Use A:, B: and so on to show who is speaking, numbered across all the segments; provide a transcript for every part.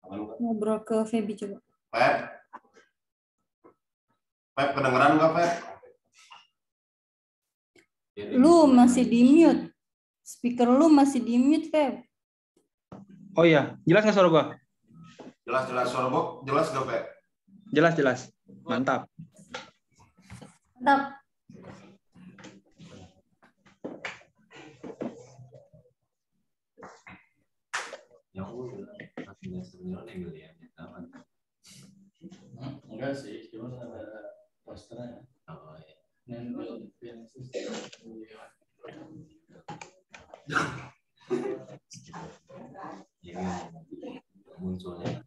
A: Ngobrol ke Feby coba.
B: Pep, kedengeran nggak, Pep?
A: Lu masih di mute. Speaker lu masih di mute, Feb.
C: Oh iya, jelas nggak suara gua?
B: Jelas suara gua, jelas nggak, Pep?
C: Jelas. Mantap.
A: Mantap.
D: Enggak sih, cuma ada posternya. Oh iya.
B: Munculnya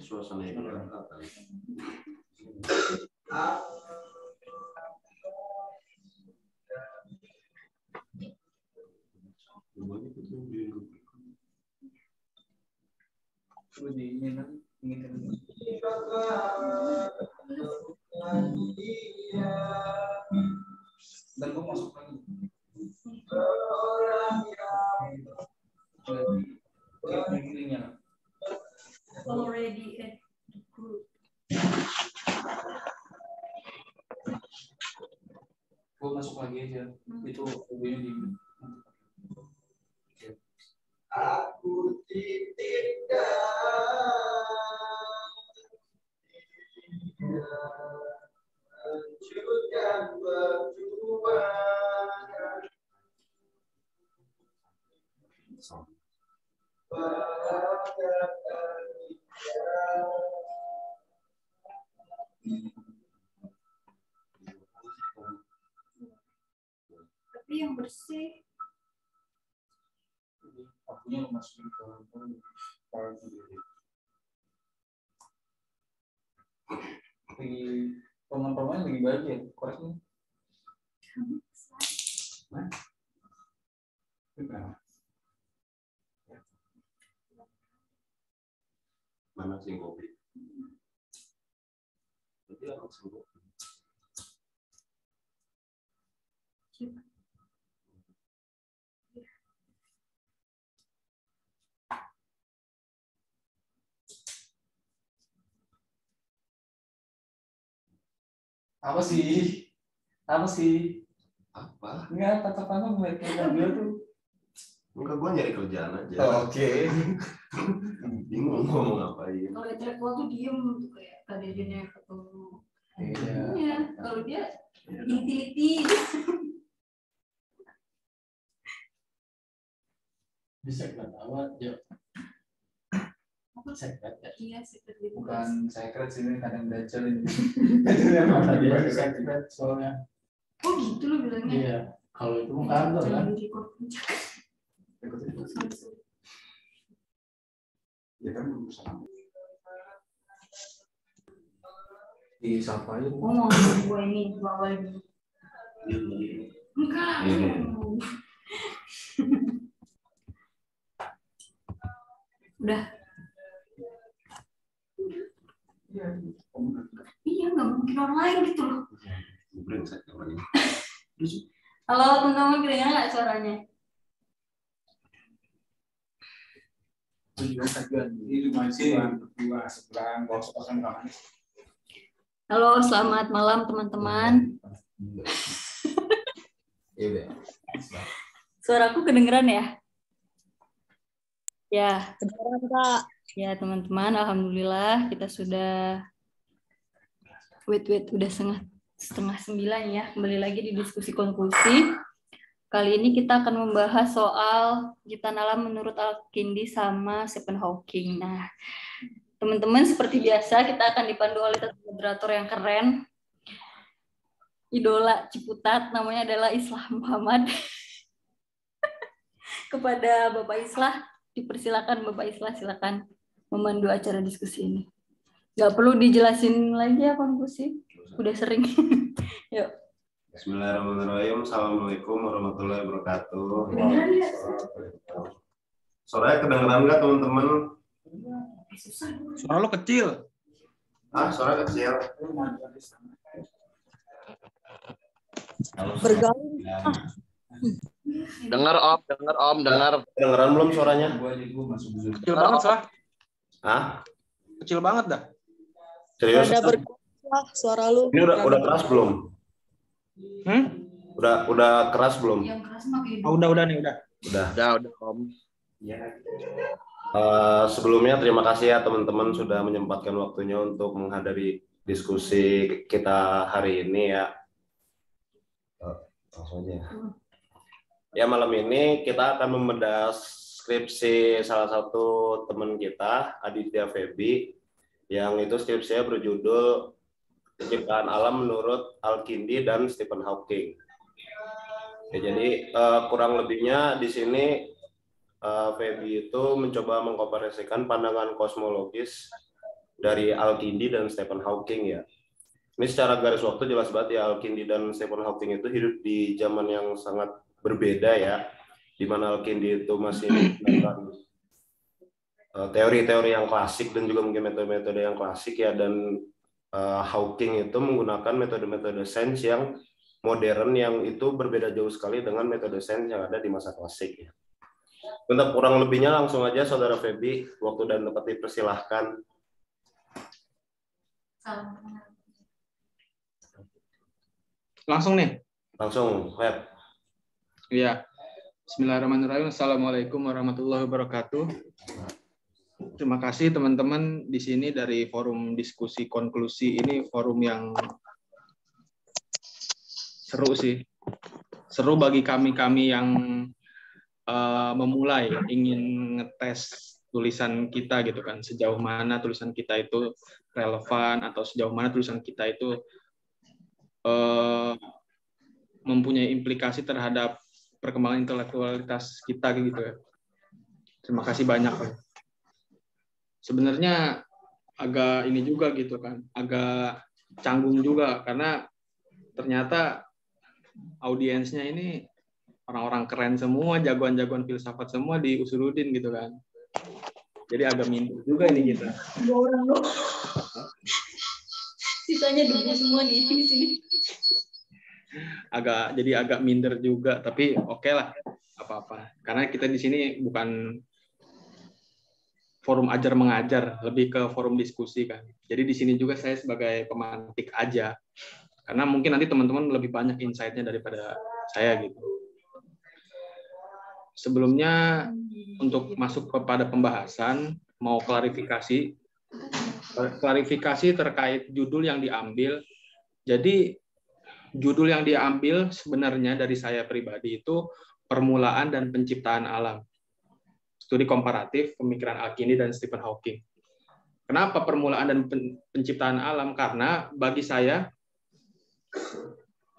B: suasana yang
C: Dan gua masuk lagi.
A: Already at the group.
C: Gua masuk lagi aja. Itu videonya di.
B: aku titipkan lanjutkan perjuangan
A: Tapi yang bersih.
C: Akunya masukin ke party. Lagi pemain lagi banyak ya, koreknya.
B: mana sih kopi? Jadi langsung kopi.
C: Apa sih?
B: Apa?
C: Enggak, kata-kata mulai kerjaan dia tuh.
B: Enggak, gua nyari kerjaan aja.
C: Oh, oke.
B: Bingung mau ngapain.
A: Kalau intelektual tuh diem tuh kayak kadernya ketemu.
C: Iya.
A: Iya, kalau dia inti-inti.
D: Bisa kan awal, yuk. Sekret ya?
A: Iya, sekret di
C: Bukan sekret sih, ini kadang dacel ini.
D: Tadi ada sekret soalnya.
A: Oh gitu lo bilangnya?
D: Iya, kalau itu mau kantor kan?
B: Ya kan berusaha.
C: Disapain.
A: Oh mau gue ini bawa ini. Enggak. Udah. Iya nggak mungkin orang lain gitu loh. Halo teman-teman, kedengaran nggak suaranya? Halo, selamat malam teman-teman. Suaraku kedengeran ya? Ya, kedengeran Kak. Ya teman-teman, alhamdulillah kita sudah udah setengah 9 ya. Kembali lagi di diskusi konklusi. Kali ini kita akan membahas soal penciptaan alam menurut Al-Kindi sama Stephen Hawking. Nah, teman-teman seperti biasa kita akan dipandu oleh moderator yang keren. Idola Ciputat, namanya adalah Islah Muhammad. Kepada Bapak Islah, Dipersilakan Bapak Islah, silakan memandu acara diskusi ini. Nggak perlu dijelasin lagi ya konklusi, udah sering. Yuk.
B: Bismillahirrahmanirrahim. Assalamualaikum warahmatullahi wabarakatuh. Suaranya kedengeran nggak teman-teman?
C: Suara lo kecil.
B: Suara kecil.
E: Bergaul.
F: Dengar Om.
B: Kedengeran belum suaranya?
C: Kecil banget lah. Kecil banget dah.
B: Serius?
E: Ada bergaul suara lu.
B: Ini udah keras belum? Udah keras belum?
C: Oh, udah nih, udah.
F: Udah Om.
B: Sebelumnya terima kasih ya teman-teman sudah menyempatkan waktunya untuk menghadiri diskusi kita hari ini ya. Langsung aja. Ya, malam ini kita akan membedah skripsi salah satu teman kita, Aditya Febi, yang itu skripsinya berjudul Penciptaan Alam menurut Al-Kindi dan Stephen Hawking. Ya, jadi kurang lebihnya di sini Febi itu mencoba mengkomparasikan pandangan kosmologis dari Al-Kindi dan Stephen Hawking ya. Ini secara garis waktu jelas banget ya, Al-Kindi dan Stephen Hawking itu hidup di zaman yang sangat berbeda ya, di mana Al-Kindi itu masih menggunakan teori-teori yang klasik dan juga mungkin metode-metode yang klasik ya, dan Hawking itu menggunakan metode-metode sains yang modern yang itu berbeda jauh sekali dengan metode sains yang ada di masa klasik ya. Untuk kurang lebihnya langsung aja Saudara Febi, waktu dan tempat dipersilahkan.
C: Langsung nih.
B: Langsung, Feb.
C: Iya. Bismillahirrahmanirrahim. Assalamualaikum warahmatullahi wabarakatuh. Terima kasih teman-teman di sini dari forum diskusi konklusi. Ini forum yang seru sih. Seru bagi kami yang memulai ingin ngetes tulisan kita gitu kan. Sejauh mana tulisan kita itu relevan atau sejauh mana tulisan kita itu mempunyai implikasi terhadap perkembangan intelektualitas kita gitu ya. Terima kasih banyak. Sebenarnya agak ini juga gitu kan, agak canggung juga karena ternyata audiensnya ini orang-orang keren semua, jagoan-jagoan filsafat semua di Usuluddin gitu kan. Jadi agak minder juga ini kita.
A: Dua orang loh. Sisanya debu semua di sini.
C: Jadi agak minder juga, tapi oke lah, apa-apa. Karena kita di sini bukan forum ajar mengajar, lebih ke forum diskusi kan. Jadi di sini juga saya sebagai pemantik aja. Karena mungkin nanti teman-teman lebih banyak insight-nya daripada saya gitu. Sebelumnya untuk masuk kepada pembahasan, mau klarifikasi terkait judul yang diambil. Jadi judul yang diambil sebenarnya dari saya pribadi itu Permulaan dan Penciptaan Alam. Studi komparatif pemikiran Al-Kindi dan Stephen Hawking. Kenapa permulaan dan penciptaan alam? Karena bagi saya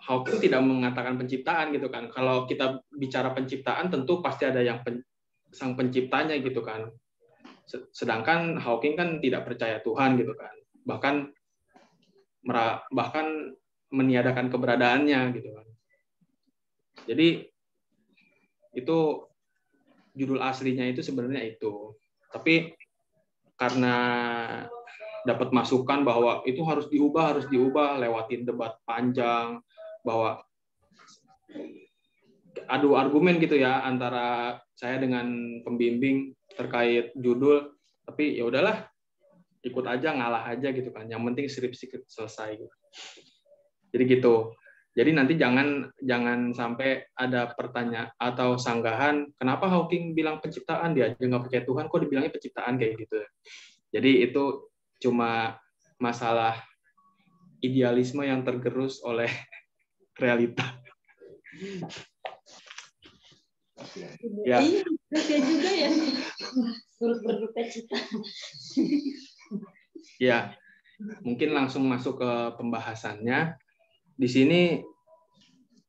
C: Hawking tidak mengatakan penciptaan gitu kan. Kalau kita bicara penciptaan tentu pasti ada yang sang penciptanya gitu kan. Sedangkan Hawking kan tidak percaya Tuhan gitu kan. Bahkan meniadakan keberadaannya gitu kan. Jadi itu judul aslinya itu sebenarnya itu. Tapi karena dapat masukan bahwa itu harus diubah lewatin debat panjang, bahwa adu argumen gitu ya antara saya dengan pembimbing terkait judul, tapi ya udahlah ikut aja, ngalah aja gitu kan, yang penting skripsi selesai gitu. Jadi gitu. Jadi nanti jangan sampai ada pertanyaan atau sanggahan, kenapa Hawking bilang penciptaan, dia aja nggak percaya Tuhan kok dibilangnya penciptaan kayak gitu. Jadi itu cuma masalah idealisme yang tergerus oleh realita. Ya.
A: Iya juga ya. Turut berduka cita.
C: Ya, mungkin langsung masuk ke pembahasannya. Di sini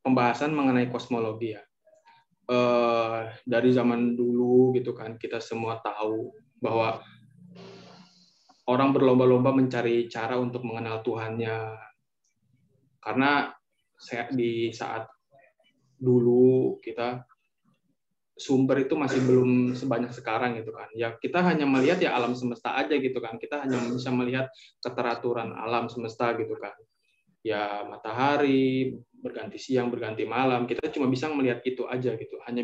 C: pembahasan mengenai kosmologi ya. dari zaman dulu gitu kan, kita semua tahu bahwa orang berlomba-lomba mencari cara untuk mengenal Tuhannya. Karena di saat dulu kita sumber itu masih belum sebanyak sekarang gitu kan. Ya kita hanya melihat ya alam semesta aja gitu kan. Kita hanya bisa melihat keteraturan alam semesta gitu kan. Ya matahari berganti siang, berganti malam. Kita cuma bisa melihat itu aja gitu. Hanya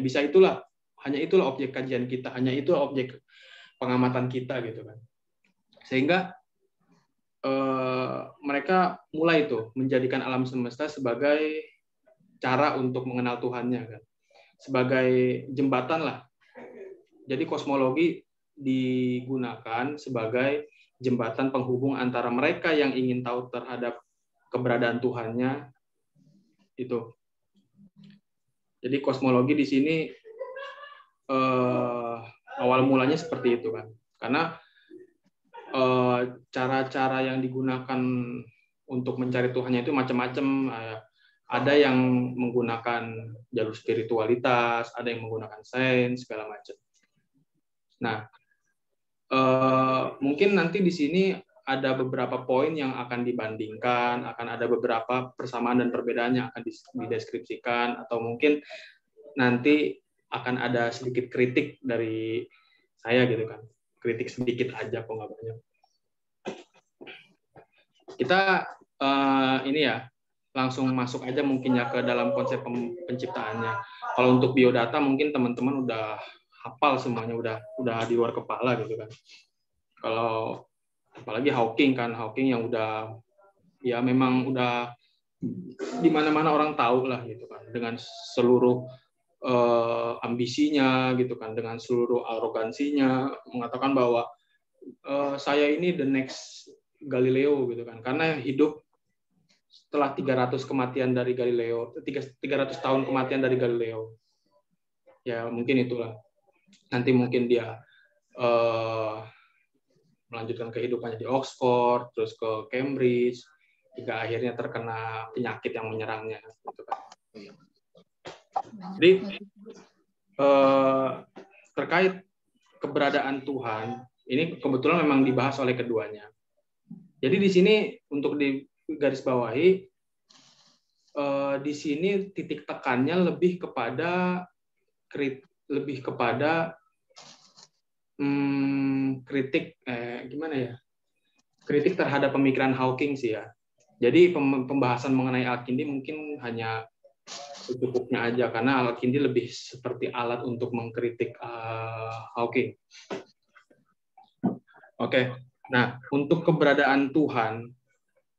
C: itulah objek kajian kita, hanya itulah objek pengamatan kita gitu kan. Sehingga mereka mulai tuh menjadikan alam semesta sebagai cara untuk mengenal Tuhannya kan. Sebagai jembatan lah. Jadi kosmologi digunakan sebagai jembatan penghubung antara mereka yang ingin tahu terhadap keberadaan Tuhannya itu. Jadi kosmologi di sini awal mulanya seperti itu kan. Karena cara-cara yang digunakan untuk mencari Tuhannya itu macam-macam. Ada yang menggunakan jalur spiritualitas, ada yang menggunakan sains, segala macam. Nah, mungkin nanti di sini ada beberapa poin yang akan dibandingkan, akan ada beberapa persamaan dan perbedaan yang akan dideskripsikan, atau mungkin nanti akan ada sedikit kritik dari saya gitu kan. Kritik sedikit aja, kok nggak banyak. Kita ini ya, langsung masuk aja mungkin ya ke dalam konsep penciptaannya. Kalau untuk biodata mungkin teman-teman udah hafal semuanya, udah di luar kepala gitu kan. Kalau apalagi Hawking yang udah ya memang udah di mana-mana orang tahu lah gitu kan, dengan seluruh ambisinya gitu kan, dengan seluruh arogansinya mengatakan bahwa saya ini the next Galileo gitu kan, karena hidup setelah 300 kematian dari Galileo, 300 tahun kematian dari Galileo. Ya mungkin itulah. Nanti mungkin dia melanjutkan kehidupannya di Oxford, terus ke Cambridge, hingga akhirnya terkena penyakit yang menyerangnya. Gitu kan. Jadi terkait keberadaan Tuhan, ini kebetulan memang dibahas oleh keduanya. Jadi di sini untuk di garis bawahi, di sini titik tekannya lebih kepada kritik gimana ya? Kritik terhadap pemikiran Hawking sih ya. Jadi pembahasan mengenai Al-Kindi mungkin hanya secukupnya aja, karena Al-Kindi lebih seperti alat untuk mengkritik Hawking. Oke. Nah, untuk keberadaan Tuhan,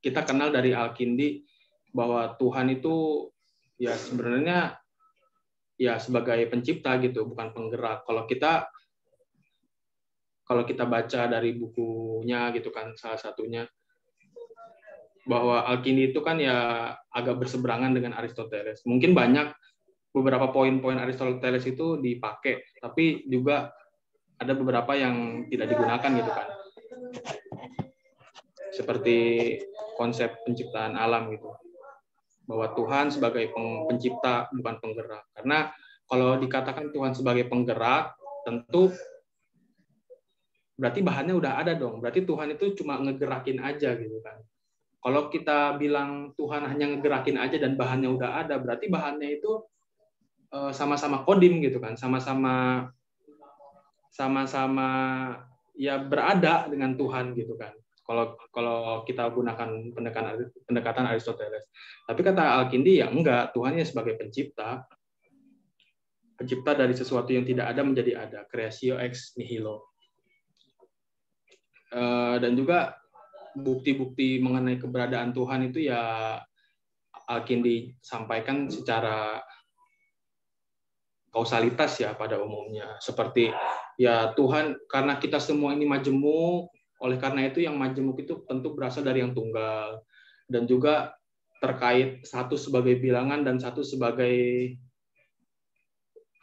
C: kita kenal dari Al-Kindi bahwa Tuhan itu ya sebenarnya ya sebagai pencipta gitu, bukan penggerak. Kalau kita baca dari bukunya gitu kan, salah satunya bahwa Al-Kindi itu kan ya agak berseberangan dengan Aristoteles. Mungkin beberapa poin-poin Aristoteles itu dipakai, tapi juga ada beberapa yang tidak digunakan gitu kan. Seperti konsep penciptaan alam gitu, bahwa Tuhan sebagai pencipta bukan penggerak. Karena kalau dikatakan Tuhan sebagai penggerak, tentu berarti bahannya udah ada dong. Berarti Tuhan itu cuma ngegerakin aja gitu kan. Kalau kita bilang Tuhan hanya ngegerakin aja dan bahannya udah ada, berarti bahannya itu sama-sama kodim gitu kan, sama-sama ya berada dengan Tuhan gitu kan. Kalau kita gunakan pendekatan Aristoteles. Tapi kata Al-Kindi ya enggak, Tuhannya sebagai pencipta dari sesuatu yang tidak ada menjadi ada, creatio ex nihilo. Dan juga bukti-bukti mengenai keberadaan Tuhan itu ya Al-Kindi sampaikan secara kausalitas ya pada umumnya. Seperti ya Tuhan, karena kita semua ini majemuk, oleh karena itu yang majemuk itu tentu berasal dari yang tunggal. Dan juga terkait satu sebagai bilangan dan satu sebagai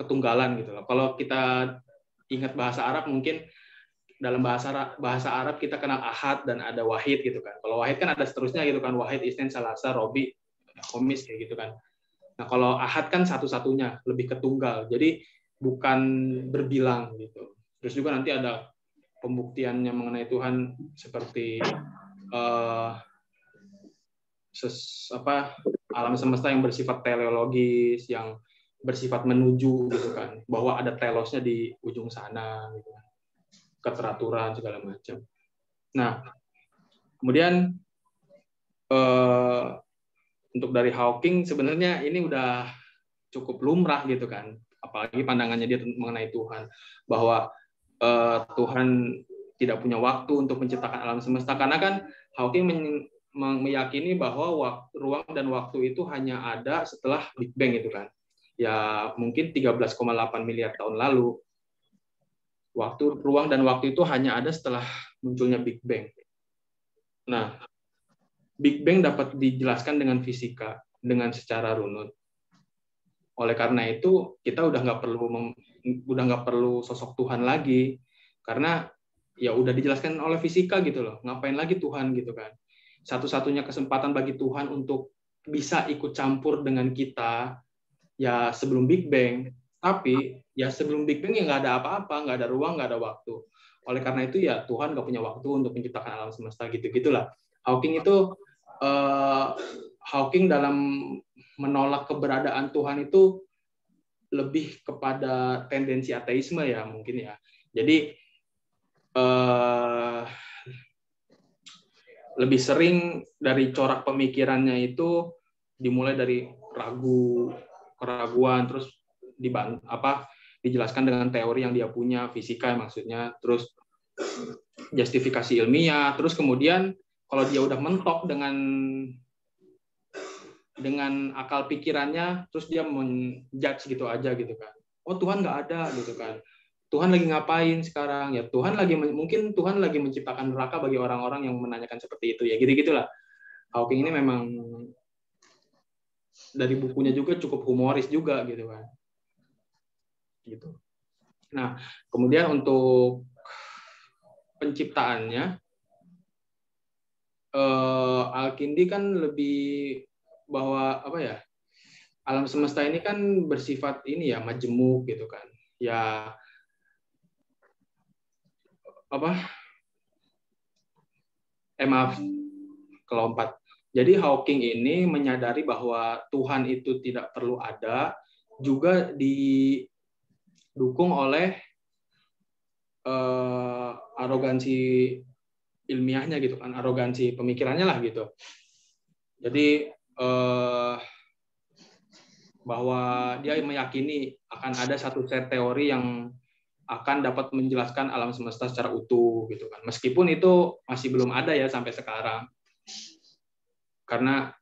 C: ketunggalan gitu loh. Kalau kita ingat bahasa Arab, mungkin dalam bahasa Arab kita kenal ahad dan ada wahid gitu kan. Kalau wahid kan ada seterusnya gitu kan, wahid, isnin, salasa, robi, khomis kayak gitu kan. Nah, kalau ahad kan satu-satunya, lebih ke tunggal. Jadi bukan berbilang gitu. Terus juga nanti ada pembuktiannya mengenai Tuhan seperti alam semesta yang bersifat teleologis, yang bersifat menuju gitu kan, bahwa ada telosnya di ujung sana gitu kan. Keteraturan segala macam. Nah, kemudian untuk dari Hawking sebenarnya ini udah cukup lumrah gitu kan, apalagi pandangannya dia mengenai Tuhan, bahwa Tuhan tidak punya waktu untuk menciptakan alam semesta, karena kan Hawking meyakini bahwa ruang dan waktu itu hanya ada setelah Big Bang itu kan. Ya mungkin 13,8 miliar tahun lalu. Ruang dan waktu itu hanya ada setelah munculnya Big Bang. Nah, Big Bang dapat dijelaskan dengan fisika, dengan secara runut. Oleh karena itu, kita udah nggak perlu sosok Tuhan lagi, karena ya udah dijelaskan oleh fisika gitu loh. Ngapain lagi Tuhan gitu kan? Satu-satunya kesempatan bagi Tuhan untuk bisa ikut campur dengan kita ya sebelum Big Bang. Tapi ya sebelum Big Bang ya nggak ada apa-apa, nggak ada ruang, nggak ada waktu. Oleh karena itu ya Tuhan nggak punya waktu untuk menciptakan alam semesta gitu-gitulah. Hawking dalam menolak keberadaan Tuhan itu lebih kepada tendensi ateisme ya mungkin ya. Jadi lebih sering dari corak pemikirannya itu dimulai dari keraguan, terus dijelaskan dengan teori yang dia punya, fisika maksudnya, terus justifikasi ilmiah, terus kemudian kalau dia udah mentok dengan akal pikirannya, terus dia menjudge gitu aja gitu kan. Oh Tuhan nggak ada gitu kan. Tuhan lagi ngapain sekarang? Ya mungkin Tuhan lagi menciptakan neraka bagi orang-orang yang menanyakan seperti itu ya, gitu-gitulah. Hawking ini memang dari bukunya juga cukup humoris juga gitu kan. Gitu. Nah, kemudian untuk penciptaannya, Al-Kindi kan lebih bahwa alam semesta ini kan bersifat ini ya majemuk gitu kan. Ya maaf, kelompat. Jadi Hawking ini menyadari bahwa Tuhan itu tidak perlu ada, juga didukung oleh arogansi ilmiahnya gitu kan, arogansi pemikirannya lah gitu. Jadi bahwa dia meyakini akan ada satu set teori yang akan dapat menjelaskan alam semesta secara utuh gitu kan. Meskipun itu masih belum ada ya sampai sekarang. Karena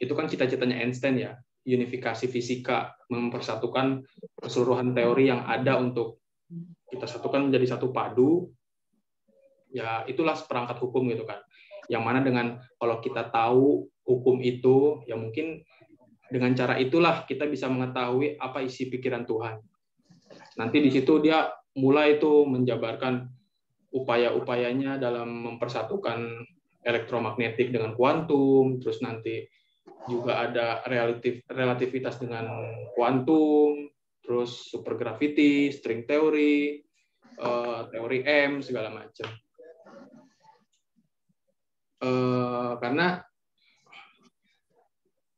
C: itu kan cita-citanya Einstein ya, unifikasi fisika, mempersatukan keseluruhan teori yang ada untuk kita satukan menjadi satu padu. Ya itulah seperangkat hukum gitu kan. Yang mana dengan kalau kita tahu hukum itu, ya mungkin dengan cara itulah kita bisa mengetahui apa isi pikiran Tuhan. Nanti di situ dia mulai itu menjabarkan upaya-upayanya dalam mempersatukan elektromagnetik dengan kuantum, terus nanti juga ada relativitas dengan kuantum, terus supergravity, string theory, teori M, segala macam. Karena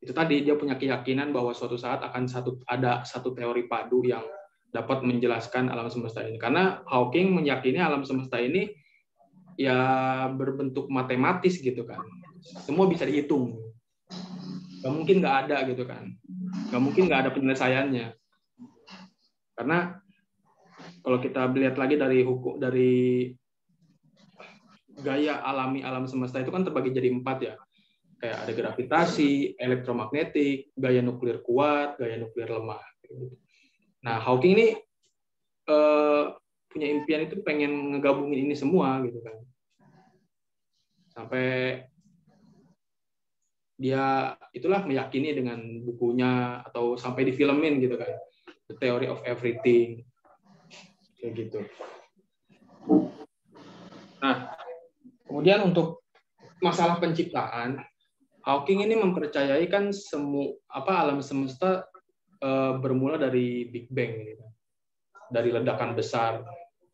C: itu tadi dia punya keyakinan bahwa suatu saat akan ada satu teori padu yang dapat menjelaskan alam semesta ini. Karena Hawking meyakini alam semesta ini ya berbentuk matematis gitu kan. Semua bisa dihitung. Gak mungkin nggak ada gitu kan. Gak mungkin nggak ada penyelesaiannya. Karena kalau kita lihat lagi dari gaya alami alam semesta itu kan terbagi jadi 4 ya. Kayak ada gravitasi, elektromagnetik, gaya nuklir kuat, gaya nuklir lemah. Nah, Hawking ini punya impian itu pengen ngegabungin ini semua gitu kan. Sampai dia itulah meyakini dengan bukunya atau sampai difilmin gitu kan. The Theory of Everything. Kayak gitu. Nah, kemudian untuk masalah penciptaan, Hawking ini mempercayai kan alam semesta bermula dari Big Bang, gitu. Dari ledakan besar.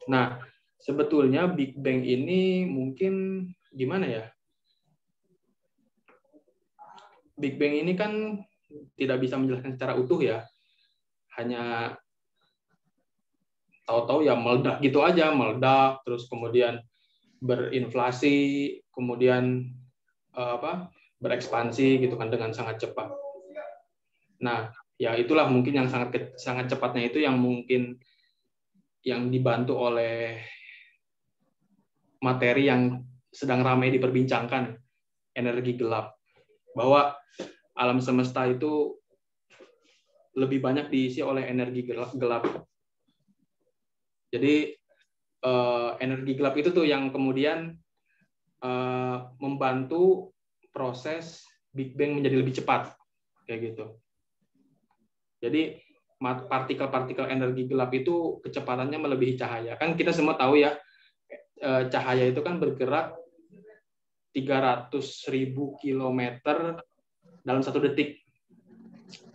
C: Nah, sebetulnya Big Bang ini mungkin gimana ya? Big Bang ini kan tidak bisa menjelaskan secara utuh ya. Hanya tahu-tahu ya meledak gitu aja, meledak, terus kemudian berinflasi, kemudian berekspansi gitu kan dengan sangat cepat. Nah, ya itulah mungkin yang sangat cepatnya itu yang mungkin yang dibantu oleh materi yang sedang ramai diperbincangkan, energi gelap. Bahwa alam semesta itu lebih banyak diisi oleh energi gelap. Jadi energi gelap itu tuh yang kemudian membantu proses Big Bang menjadi lebih cepat, kayak gitu. Jadi partikel-partikel energi gelap itu kecepatannya melebihi cahaya. Kan kita semua tahu ya, cahaya itu kan bergerak 300.000 kilometer dalam 1 detik.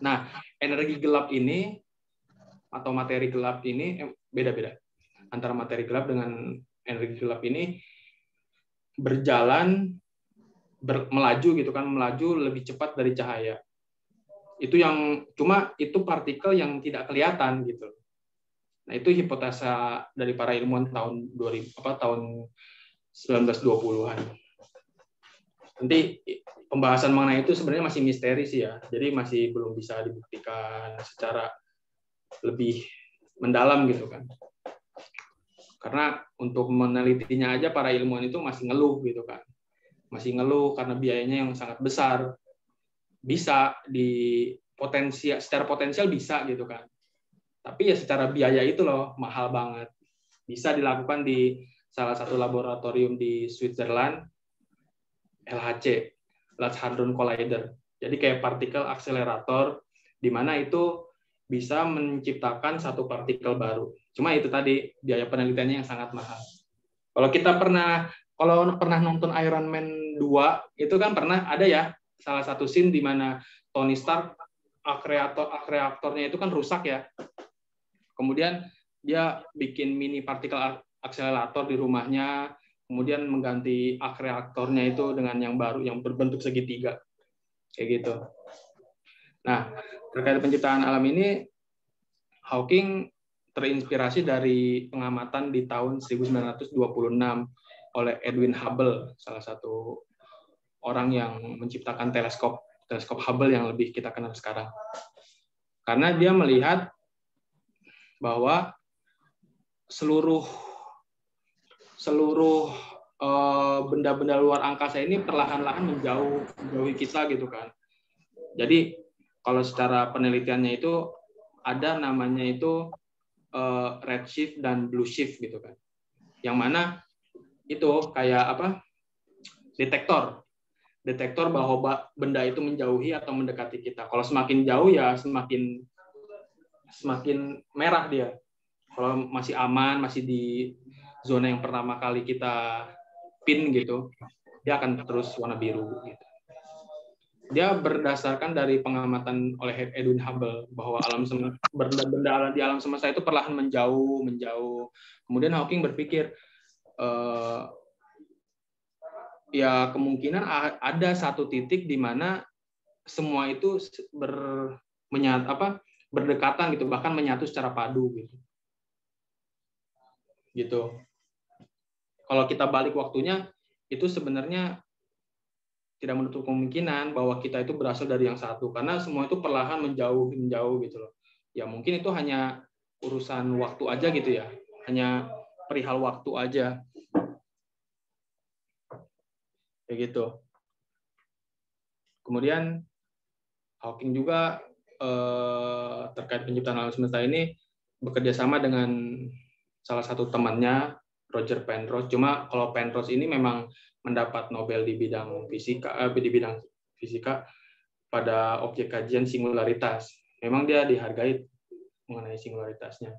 C: Nah, energi gelap ini atau materi gelap ini beda-beda. Antara materi gelap dengan energi gelap ini berjalan melaju gitu kan, melaju lebih cepat dari cahaya. Itu yang cuma itu partikel yang tidak kelihatan gitu. Nah, itu hipotesa dari para ilmuwan tahun 1920-an. Nanti pembahasan mengenai itu sebenarnya masih misteri sih ya. Jadi masih belum bisa dibuktikan secara lebih mendalam gitu kan. Karena untuk menelitinya aja para ilmuwan itu masih ngeluh gitu kan. Masih ngeluh karena biayanya yang sangat besar. Bisa secara potensial bisa gitu kan. Tapi ya secara biaya itu loh mahal banget. Bisa dilakukan di salah satu laboratorium di Switzerland, LHC, Large Hadron Collider. Jadi kayak partikel akselerator di mana itu bisa menciptakan satu partikel baru. Cuma itu tadi biaya penelitiannya yang sangat mahal. Kalau pernah nonton Iron Man 2 itu kan pernah ada ya salah satu scene di mana Tony Stark akreatornya itu kan rusak ya. Kemudian dia bikin mini partikel akselerator di rumahnya, kemudian mengganti akreatornya itu dengan yang baru yang berbentuk segitiga. Kayak gitu. Nah, terkait penciptaan alam ini Hawking terinspirasi dari pengamatan di tahun 1926 oleh Edwin Hubble, salah satu orang yang menciptakan teleskop Hubble yang lebih kita kenal sekarang. Karena dia melihat bahwa seluruh benda-benda luar angkasa ini perlahan-lahan menjauhi kita gitu kan. Jadi kalau secara penelitiannya itu ada namanya itu redshift dan blue shift gitu kan. Yang mana itu kayak detektor bahwa benda itu menjauhi atau mendekati kita. Kalau semakin jauh ya semakin merah dia. Kalau masih aman, masih di zona yang pertama kali kita pin gitu, dia akan terus warna biru gitu. Dia berdasarkan dari pengamatan oleh Edwin Hubble bahwa benda-benda di alam semesta itu perlahan menjauh. Kemudian Hawking berpikir ya kemungkinan ada satu titik di mana semua itu berdekatan gitu, bahkan menyatu secara padu gitu. Kalau kita balik waktunya itu sebenarnya tidak menutup kemungkinan bahwa kita itu berasal dari yang satu, karena semua itu perlahan menjauh gitu loh. Ya mungkin itu hanya urusan waktu aja gitu ya, hanya perihal waktu aja. Kayak gitu. Kemudian Hawking juga terkait penciptaan alam semesta ini bekerja sama dengan salah satu temannya, Roger Penrose. Cuma kalau Penrose ini memang mendapat Nobel di bidang fisika pada objek kajian singularitas. Memang dia dihargai mengenai singularitasnya.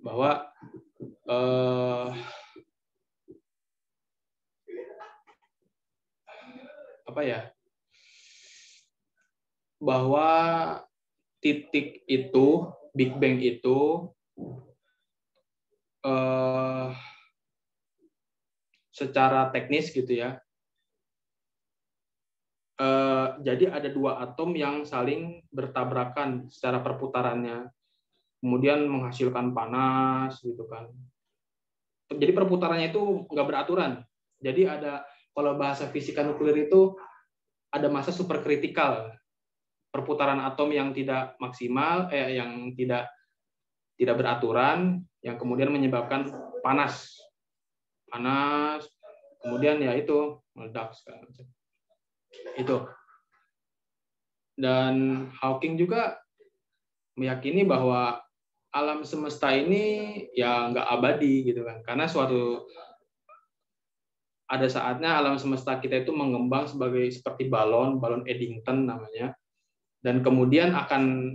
C: Bahwa bahwa titik itu, Big Bang itu secara teknis gitu ya. Jadi ada dua atom yang saling bertabrakan secara perputarannya, kemudian menghasilkan panas gitu kan. Jadi perputarannya itu nggak beraturan. Jadi ada, kalau bahasa fisika nuklir itu ada masa superkritikal, perputaran atom yang tidak maksimal, yang tidak beraturan, yang kemudian menyebabkan panas, kemudian ya itu meledak segala macam. Itu. Dan Hawking juga meyakini bahwa alam semesta ini ya nggak abadi gitu kan, karena ada saatnya alam semesta kita itu mengembang seperti balon Eddington namanya, dan kemudian akan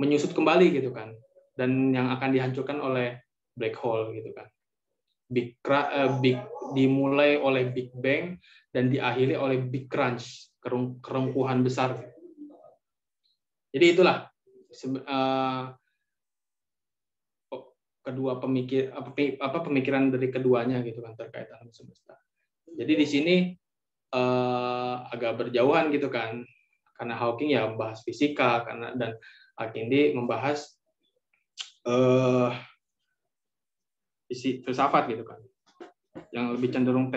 C: menyusut kembali gitu kan, dan yang akan dihancurkan oleh black hole gitu kan. Dimulai oleh Big Bang dan diakhiri oleh Big Crunch, kerengkuhan besar. Jadi itulah kedua pemikiran dari keduanya gitu kan terkait alam semesta. Jadi di sini agak berjauhan gitu kan, karena Hawking ya membahas fisika, dan Akindi membahas filsafat gitu kan, yang lebih cenderung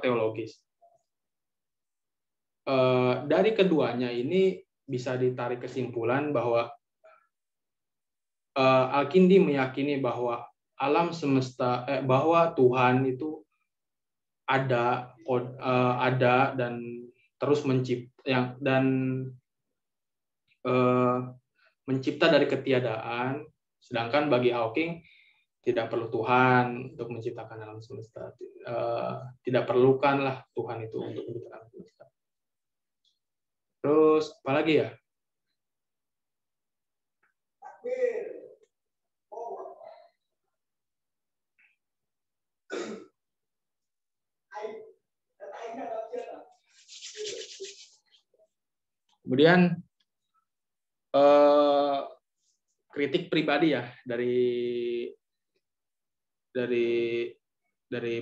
C: teologis. Dari keduanya ini bisa ditarik kesimpulan bahwa Al-Kindi meyakini bahwa alam semesta, bahwa Tuhan itu ada dan terus mencipta dari ketiadaan, sedangkan bagi Hawking tidak perlu Tuhan untuk menciptakan alam semesta. Tidak perlukanlah Tuhan itu untuk menciptakan alam semesta. Terus apa lagi ya? Kemudian kritik pribadi ya dari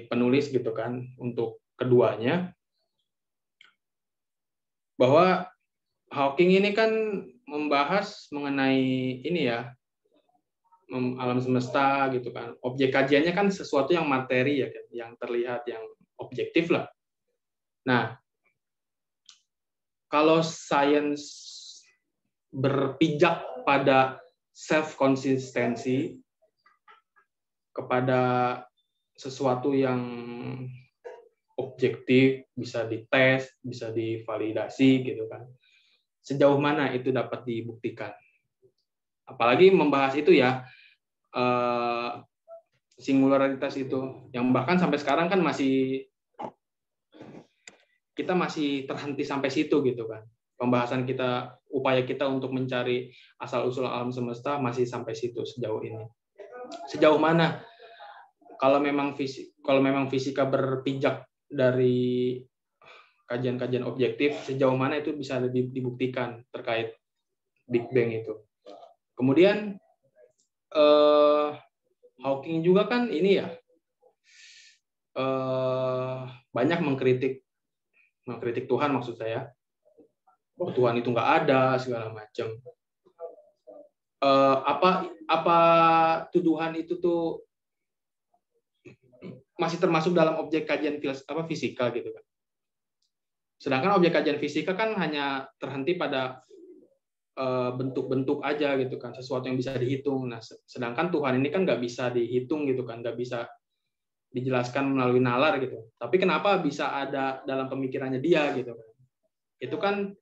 C: penulis gitu kan untuk keduanya, bahwa Hawking ini kan membahas mengenai ini ya, alam semesta gitu kan. Objek kajiannya kan sesuatu yang materi ya, yang terlihat, yang objektif lah. Nah, kalau sains berpijak pada self-konsistensi, kepada sesuatu yang objektif, bisa dites, bisa divalidasi gitu kan. Sejauh mana itu dapat dibuktikan? Apalagi membahas itu ya, singularitas itu, yang bahkan sampai sekarang kan kita masih terhenti sampai situ gitu kan. Pembahasan kita, upaya kita untuk mencari asal-usul alam semesta masih sampai situ sejauh ini. Sejauh mana kalau memang fisika berpijak dari kajian-kajian objektif, sejauh mana itu bisa dibuktikan terkait Big Bang itu. Kemudian Hawking juga kan ini ya, banyak mengkritik Tuhan, maksud saya. Tuhan itu nggak ada segala macam. Apa tuduhan itu tuh masih termasuk dalam objek kajian fisika gitu kan. Sedangkan objek kajian fisika kan hanya terhenti pada bentuk-bentuk aja gitu kan, sesuatu yang bisa dihitung. Nah, sedangkan Tuhan ini kan nggak bisa dihitung gitu kan, nggak bisa dijelaskan melalui nalar gitu. Tapi kenapa bisa ada dalam pemikirannya dia gitu kan? Itu kan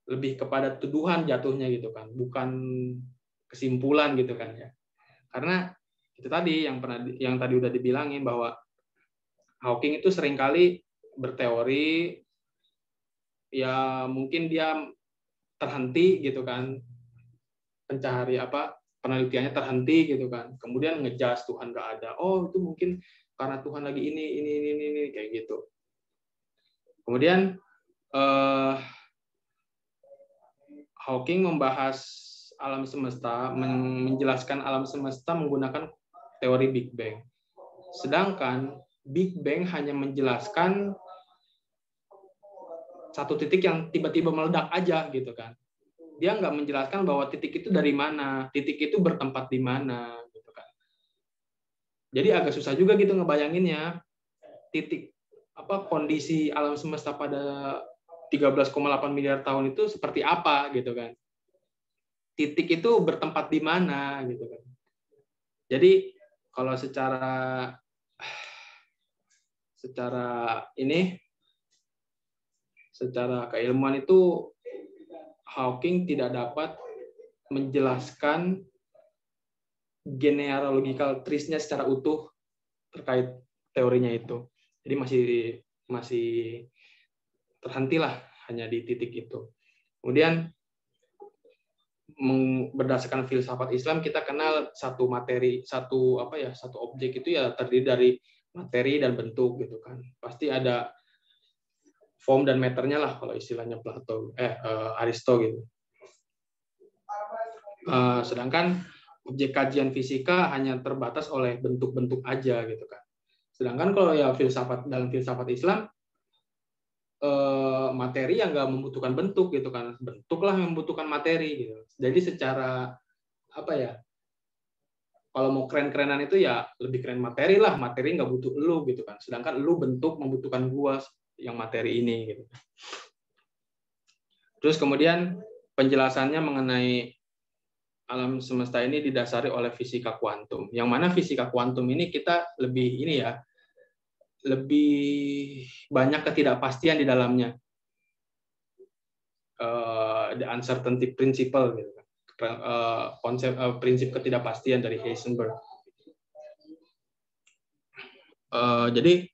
C: lebih kepada tuduhan jatuhnya gitu kan, bukan kesimpulan gitu kan ya. Karena itu tadi yang tadi udah dibilangin, bahwa Hawking itu seringkali berteori ya, mungkin dia terhenti gitu kan, penelitiannya terhenti gitu kan, kemudian ngejas Tuhan nggak ada. Oh, itu mungkin karena Tuhan lagi ini kayak gitu. Kemudian Hawking membahas alam semesta, menjelaskan alam semesta menggunakan teori Big Bang. Sedangkan Big Bang hanya menjelaskan satu titik yang tiba-tiba meledak aja gitu kan. Dia nggak menjelaskan bahwa titik itu dari mana, titik itu bertempat di mana gitu kan. Jadi agak susah juga gitu ngebayanginnya titik kondisi alam semesta pada 13,8 miliar tahun itu seperti apa gitu kan. Titik itu bertempat di mana gitu kan. Jadi kalau secara keilmuan itu Hawking tidak dapat menjelaskan genealogical trees-nya secara utuh terkait teorinya itu. Jadi masih terhentilah hanya di titik itu. Kemudian berdasarkan filsafat Islam kita kenal satu objek itu ya terdiri dari materi dan bentuk gitu kan. Pasti ada form dan matternya lah kalau istilahnya Aristo gitu. Sedangkan objek kajian fisika hanya terbatas oleh bentuk-bentuk aja gitu kan. Sedangkan kalau ya dalam filsafat Islam materi yang nggak membutuhkan bentuk gitu kan, bentuklah yang membutuhkan materi gitu. Jadi secara kalau mau keren-kerenan itu ya lebih keren materi lah, materi nggak butuh elu gitu kan. Sedangkan elu bentuk membutuhkan gua yang materi ini gitu. Terus kemudian penjelasannya mengenai alam semesta ini didasari oleh fisika kuantum. Yang mana fisika kuantum ini kita lebih banyak ketidakpastian di dalamnya. The uncertainty principle gitu. Prinsip ketidakpastian dari Heisenberg. Jadi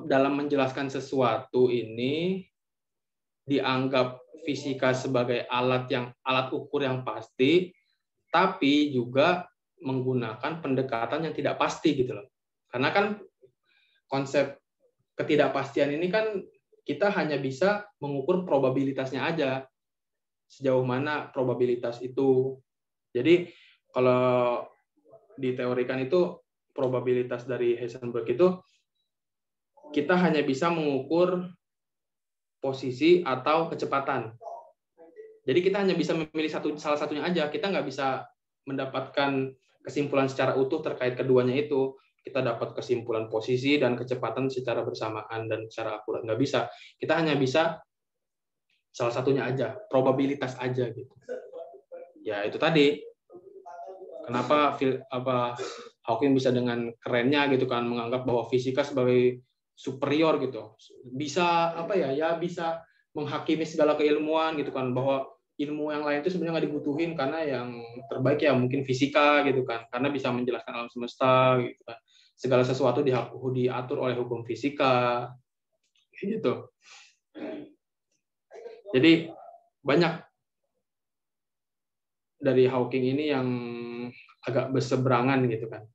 C: dalam menjelaskan sesuatu ini dianggap fisika sebagai alat ukur yang pasti, tapi juga menggunakan pendekatan yang tidak pasti gitu loh. Karena kan konsep ketidakpastian ini kan kita hanya bisa mengukur probabilitasnya aja. Sejauh mana probabilitas itu. Jadi kalau diteorikan itu probabilitas dari Heisenberg itu kita hanya bisa mengukur posisi atau kecepatan. Jadi kita hanya bisa memilih salah satunya aja. Kita nggak bisa mendapatkan kesimpulan secara utuh terkait keduanya itu. Kita dapat kesimpulan posisi dan kecepatan secara bersamaan dan secara akurat. Nggak bisa. Kita hanya bisa salah satunya aja, probabilitas aja gitu. Ya itu tadi. Kenapa Hawking bisa dengan kerennya gitu kan menganggap bahwa fisika sebagai superior gitu. Bisa bisa menghakimi segala keilmuan gitu kan, bahwa ilmu yang lain itu sebenarnya nggak dibutuhin karena yang terbaik ya mungkin fisika gitu kan, karena bisa menjelaskan alam semesta gitu kan. Segala sesuatu diatur oleh hukum fisika gitu. Jadi banyak dari Hawking ini yang agak berseberangan gitu kan.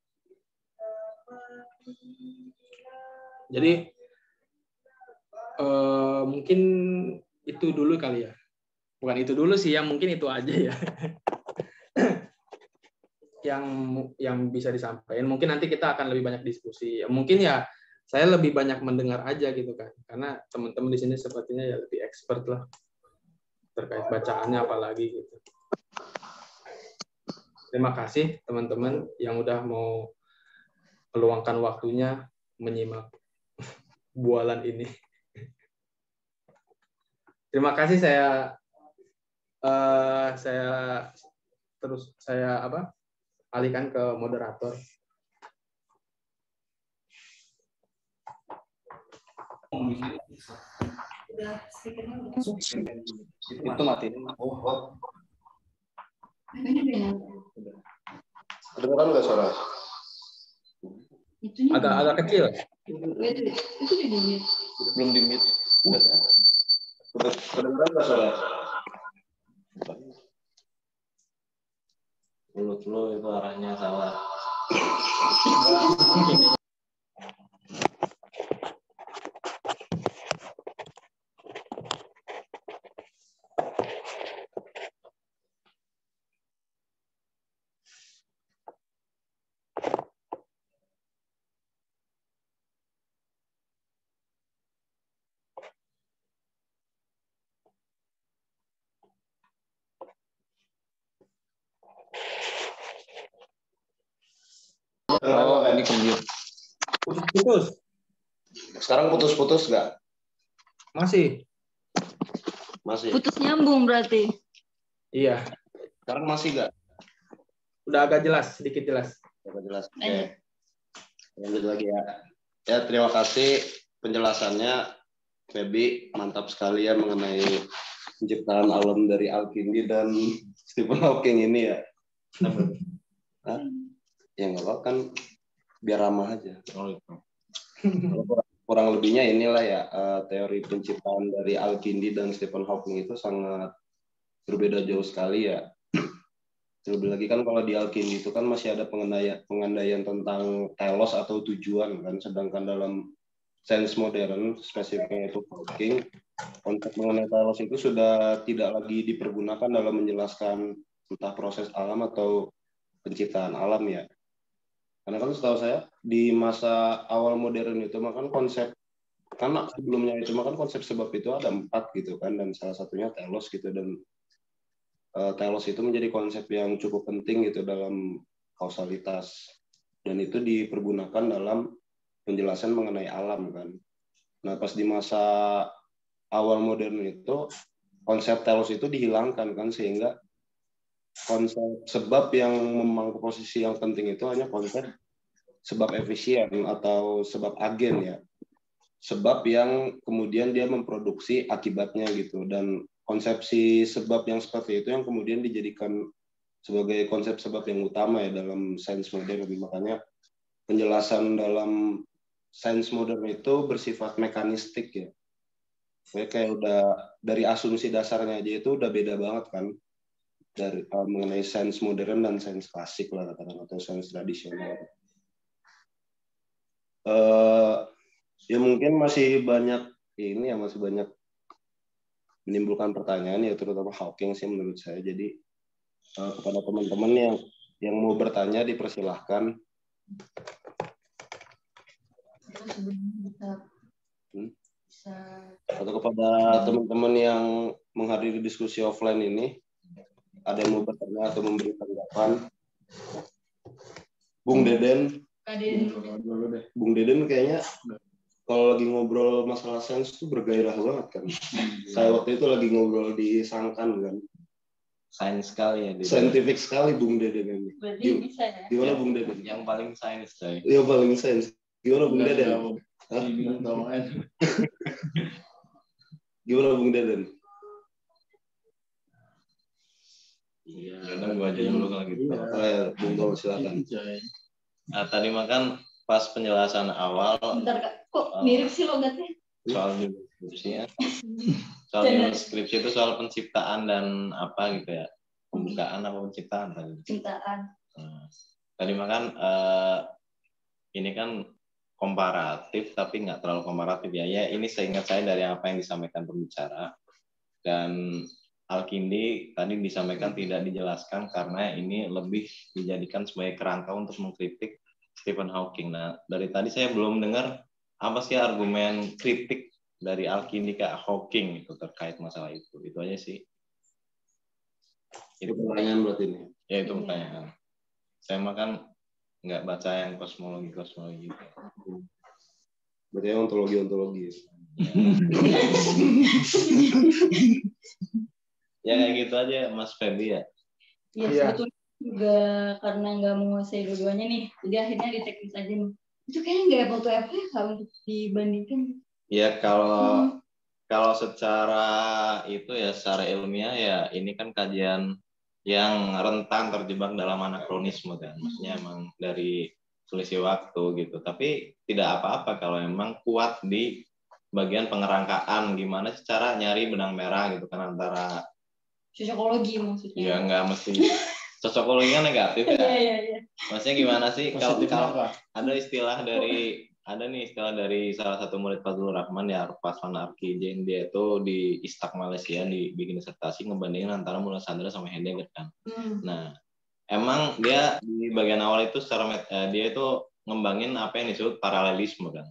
C: Jadi mungkin itu dulu kali ya. Bukan itu dulu sih, yang mungkin itu aja ya. yang bisa disampaikan. Mungkin nanti kita akan lebih banyak diskusi. Mungkin ya saya lebih banyak mendengar aja gitu kan. Karena teman-teman di sini sepertinya ya lebih expert lah terkait bacaannya apalagi gitu. Terima kasih teman-teman yang udah mau meluangkan waktunya menyimak bualan ini. Terima kasih, saya alihkan ke moderator.
F: Itu matiin.
B: Kedengeran nggak suara?
C: Agak kecil.
F: Belum di-mute.
B: Kedengeran nggak suara? Mulut lo itu arahnya salah.
F: Oh, ini kemute.
C: Putus-putus.
B: Sekarang putus-putus nggak?
C: Masih.
B: Masih.
A: Putus nyambung berarti.
C: Iya.
B: Sekarang masih nggak?
C: Udah agak jelas, sedikit jelas.
B: Coba jelas. Oke.
A: Lanjut.
B: Lanjut lagi ya. Ya, terima kasih penjelasannya, Feby. Mantap sekali ya mengenai penciptaan alam dari Al-Kindi dan Stephen Hawking ini ya. Hah? Ya nggak apa kan biar ramah aja. Kurang lebihnya inilah ya, teori penciptaan dari Al-Kindi dan Stephen Hawking itu sangat berbeda jauh sekali ya. Terlebih lagi kan kalau di Al-Kindi itu kan masih ada pengandaian tentang telos atau tujuan kan, sedangkan dalam sains modern spesifiknya itu Hawking, konsep mengenai telos itu sudah tidak lagi dipergunakan dalam menjelaskan entah proses alam atau penciptaan alam ya. Karena kan setahu saya di masa awal modern itu makan konsep, karena sebelumnya itu makan konsep sebab itu ada 4 gitu kan, dan salah satunya telos gitu, dan telos itu menjadi konsep yang cukup penting gitu dalam kausalitas, dan itu dipergunakan dalam penjelasan mengenai alam kan. Nah pas di masa awal modern itu konsep telos itu dihilangkan kan, sehingga konsep sebab yang memangku posisi yang penting itu hanya konsep sebab efisien atau sebab agen ya, sebab yang kemudian dia memproduksi akibatnya gitu, dan konsepsi sebab yang seperti itu yang kemudian dijadikan sebagai konsep sebab yang utama ya dalam sains modern. Makanya penjelasan dalam sains modern itu bersifat mekanistik ya. Kayak udah dari asumsi dasarnya aja itu udah beda banget kan dari mengenai sains modern dan sains klasik lah katakan, atau sains tradisional. Ya mungkin masih banyak ini ya, masih banyak menimbulkan pertanyaan ya, terutama Hawking sih menurut saya. Jadi kepada teman-teman yang mau bertanya dipersilahkan. Atau kepada teman-teman yang menghadiri diskusi offline ini, ada yang mau bertanya atau memberi tanggapan. Bung Deden. Bung Deden kayaknya kalau lagi ngobrol masalah sains tuh bergairah banget kan. Saya waktu itu lagi ngobrol di Sangkan kan.
F: Sains sekali ya.
B: Saintifik sekali Bung Deden ini.
A: Berarti bisa ya.
B: Gimana Bung Deden?
F: Yang paling sains coy.
B: Iya paling sains. Gimana Bung Deden? Gimana Bung Deden?
F: Iya, kadang gua aja dulu kalau gitu.
B: Bung Tol silakan.
F: Nah, tadi makan pas penjelasan awal.
A: Bentar Kak, kok mirip sih logatnya?
F: Soal deskripsinya. Soal deskripsi itu soal penciptaan dan apa gitu ya. Pembukaan apa penciptaan tadi?
A: Penciptaan.
F: Nah, tadi makan ini kan komparatif tapi nggak terlalu komparatif ya. Ya ini seingat saya dari apa yang disampaikan pembicara, dan Al-Kindi tadi disampaikan tidak dijelaskan karena ini lebih dijadikan sebagai kerangka untuk mengkritik Stephen Hawking. Nah dari tadi saya belum dengar apa sih argumen kritik dari Al-Kindi ke Hawking itu terkait masalah itu. Itu aja sih.
B: Itu pertanyaan berarti ini.
F: Ya itu pertanyaan. Saya makan nggak baca yang kosmologi.
B: Berarti yang ontologi.
F: Ya kayak gitu aja Mas Feby ya.
A: Iya, sebetulnya juga karena nggak menguasai dua-duanya nih, jadi akhirnya di teknis aja nih. Itu kayaknya nggak apple to apple ya kalau untuk dibandingkan.
F: Ya kalau secara itu ya secara ilmiah ya ini kan kajian yang rentan terjebak dalam anakronisme kan, maksudnya emang dari selisih waktu gitu. Tapi tidak apa-apa kalau emang kuat di bagian pengerangkaan gimana cara nyari benang merah gitu kan antara
A: Cocokologi maksudnya.
F: Ya nggak mesti cocokologinya negatif ya.
A: Iya.
F: Maksudnya gimana sih kalau ada istilah dari salah satu murid Fadlur Rahman ya, Faslan Arkijen, dia itu di Istak Malaysia dibikin disertasi ngebandingin antara Mulasandra sama Heidegger kan. Nah, emang dia di bagian awal itu dia itu ngembangin apa yang disebut paralelisme kan.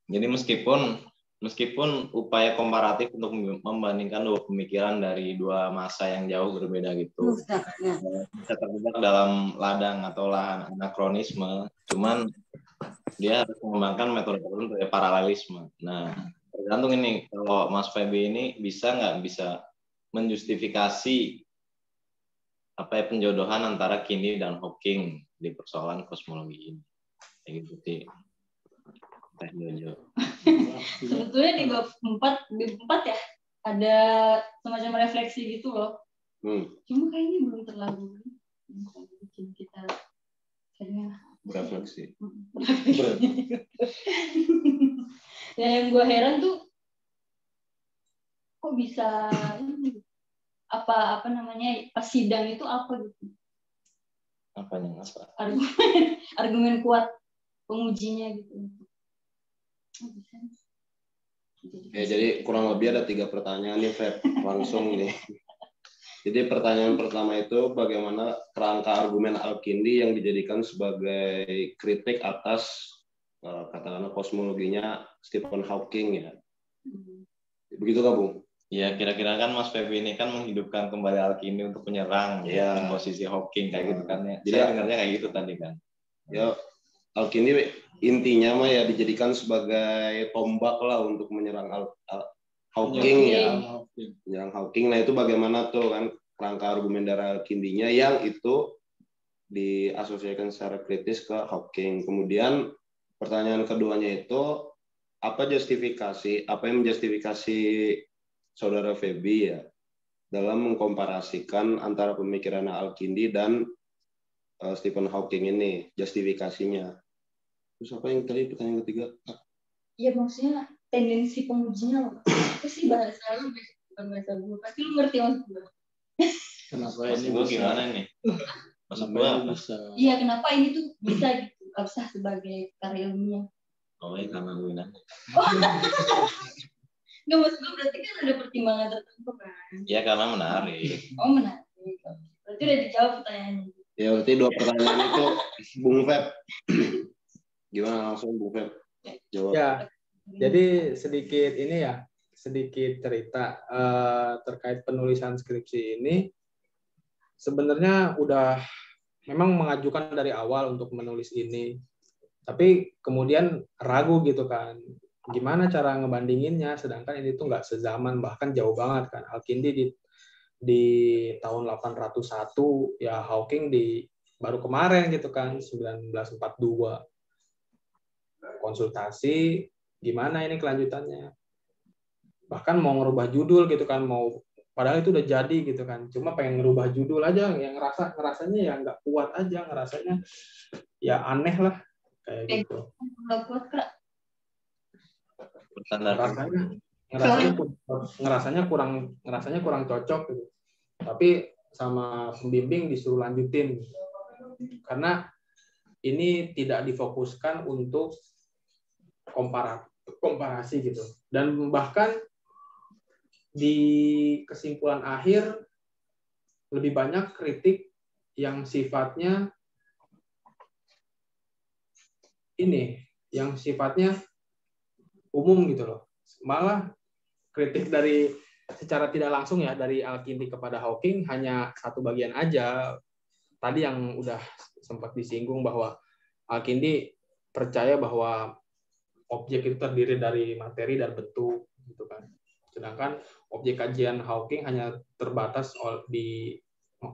F: Jadi meskipun meskipun upaya komparatif untuk membandingkan dua pemikiran dari dua masa yang jauh berbeda gitu, bisa terjebak dalam ladang atau lahan anakronisme, cuman dia harus mengembangkan metode tertentu ya, paralelisme. Nah, tergantung ini, kalau Mas Feby ini bisa nggak bisa menjustifikasi apa ya, penjodohan antara Kindi dan Hawking di persoalan kosmologi ini. Kayak gitu sih. Teh Jojo.
A: Sebetulnya di bab 4 ya ada semacam refleksi gitu loh. Cuma kayaknya belum terlalu bikin kita kayaknya
B: Berefleksi.
A: Ya, yang gue heran tuh kok bisa apa namanya pas sidang itu apa gitu?
F: Apanya apa?
A: Argumen kuat pengujinya gitu.
B: Ya, jadi kurang lebih ada 3 pertanyaan nih, Feb. Langsung nih. Jadi pertanyaan pertama itu bagaimana kerangka argumen Al-Kindi yang dijadikan sebagai kritik atas katakanlah kosmologinya Stephen Hawking ya. Begitu nggak, Bung?
F: Ya, kira-kira kan Mas Feby ini kan menghidupkan kembali Al-Kindi untuk menyerang posisi Hawking kayak gitu kan ya. Jadi dengarnya kayak gitu tadi kan.
B: Ya, Al-Kindi intinya mah ya dijadikan sebagai tombak lah untuk menyerang Hawking ya. Menyerang Hawking. Nah, itu bagaimana tuh kan rangka argumen dari Al-Kindinya yang itu diasosiasikan secara kritis ke Hawking. Kemudian pertanyaan keduanya itu apa yang menjustifikasi Saudara Feby ya dalam mengkomparasikan antara pemikiran Al-Kindi dan Stephen Hawking ini, justifikasinya. Terus apa yang tadi pertanyaan ketiga?
A: Iya, maksudnya tendensi pengujinya apa sih bahasa lu, bukan bahasa gue. Pasti lu ngerti maksud gue.
D: Kenapa
F: Maksud
D: ini
F: gue
D: bisa?
F: gimana nih? Maksud gue apa?
A: Iya, kenapa ini tuh bisa gitu, absah sebagai karya ilmiah.
F: Oh, ya karena gue nanya.
A: Nggak, maksud gue berarti kan ada pertimbangan tertentu kan?
F: Ya karena menarik.
A: Oh, menarik. Berarti udah dijawab pertanyaannya.
B: Ya, berarti 2 pertanyaan itu Bung Feb. Gimana langsung Bung Feb? Jawab.
C: Ya, jadi sedikit cerita terkait penulisan skripsi ini. Sebenarnya udah memang mengajukan dari awal untuk menulis ini, tapi kemudian ragu gitu kan, gimana cara ngebandinginnya, sedangkan ini tuh nggak sezaman, bahkan jauh banget kan. Al-Kindi di tahun 801, ya Hawking baru kemarin gitu kan, 1942. Konsultasi, gimana ini kelanjutannya. Bahkan mau ngerubah judul gitu kan, padahal itu udah jadi gitu kan, cuma pengen ngerubah judul aja, yang ngerasanya ya nggak kuat aja, ngerasanya ya aneh lah kayak gitu.
A: Nggak kuat, Kak.
C: Ngerasanya kurang cocok gitu. Tapi sama pembimbing disuruh lanjutin karena ini tidak difokuskan untuk komparasi gitu. Dan bahkan di kesimpulan akhir lebih banyak kritik yang sifatnya umum gitu loh. Malah kritik dari secara tidak langsung ya dari Al-Kindi kepada Hawking hanya satu bagian aja. Tadi yang udah sempat disinggung bahwa Al-Kindi percaya bahwa objek itu terdiri dari materi dan bentuk gitu kan. Sedangkan objek kajian Hawking hanya terbatas di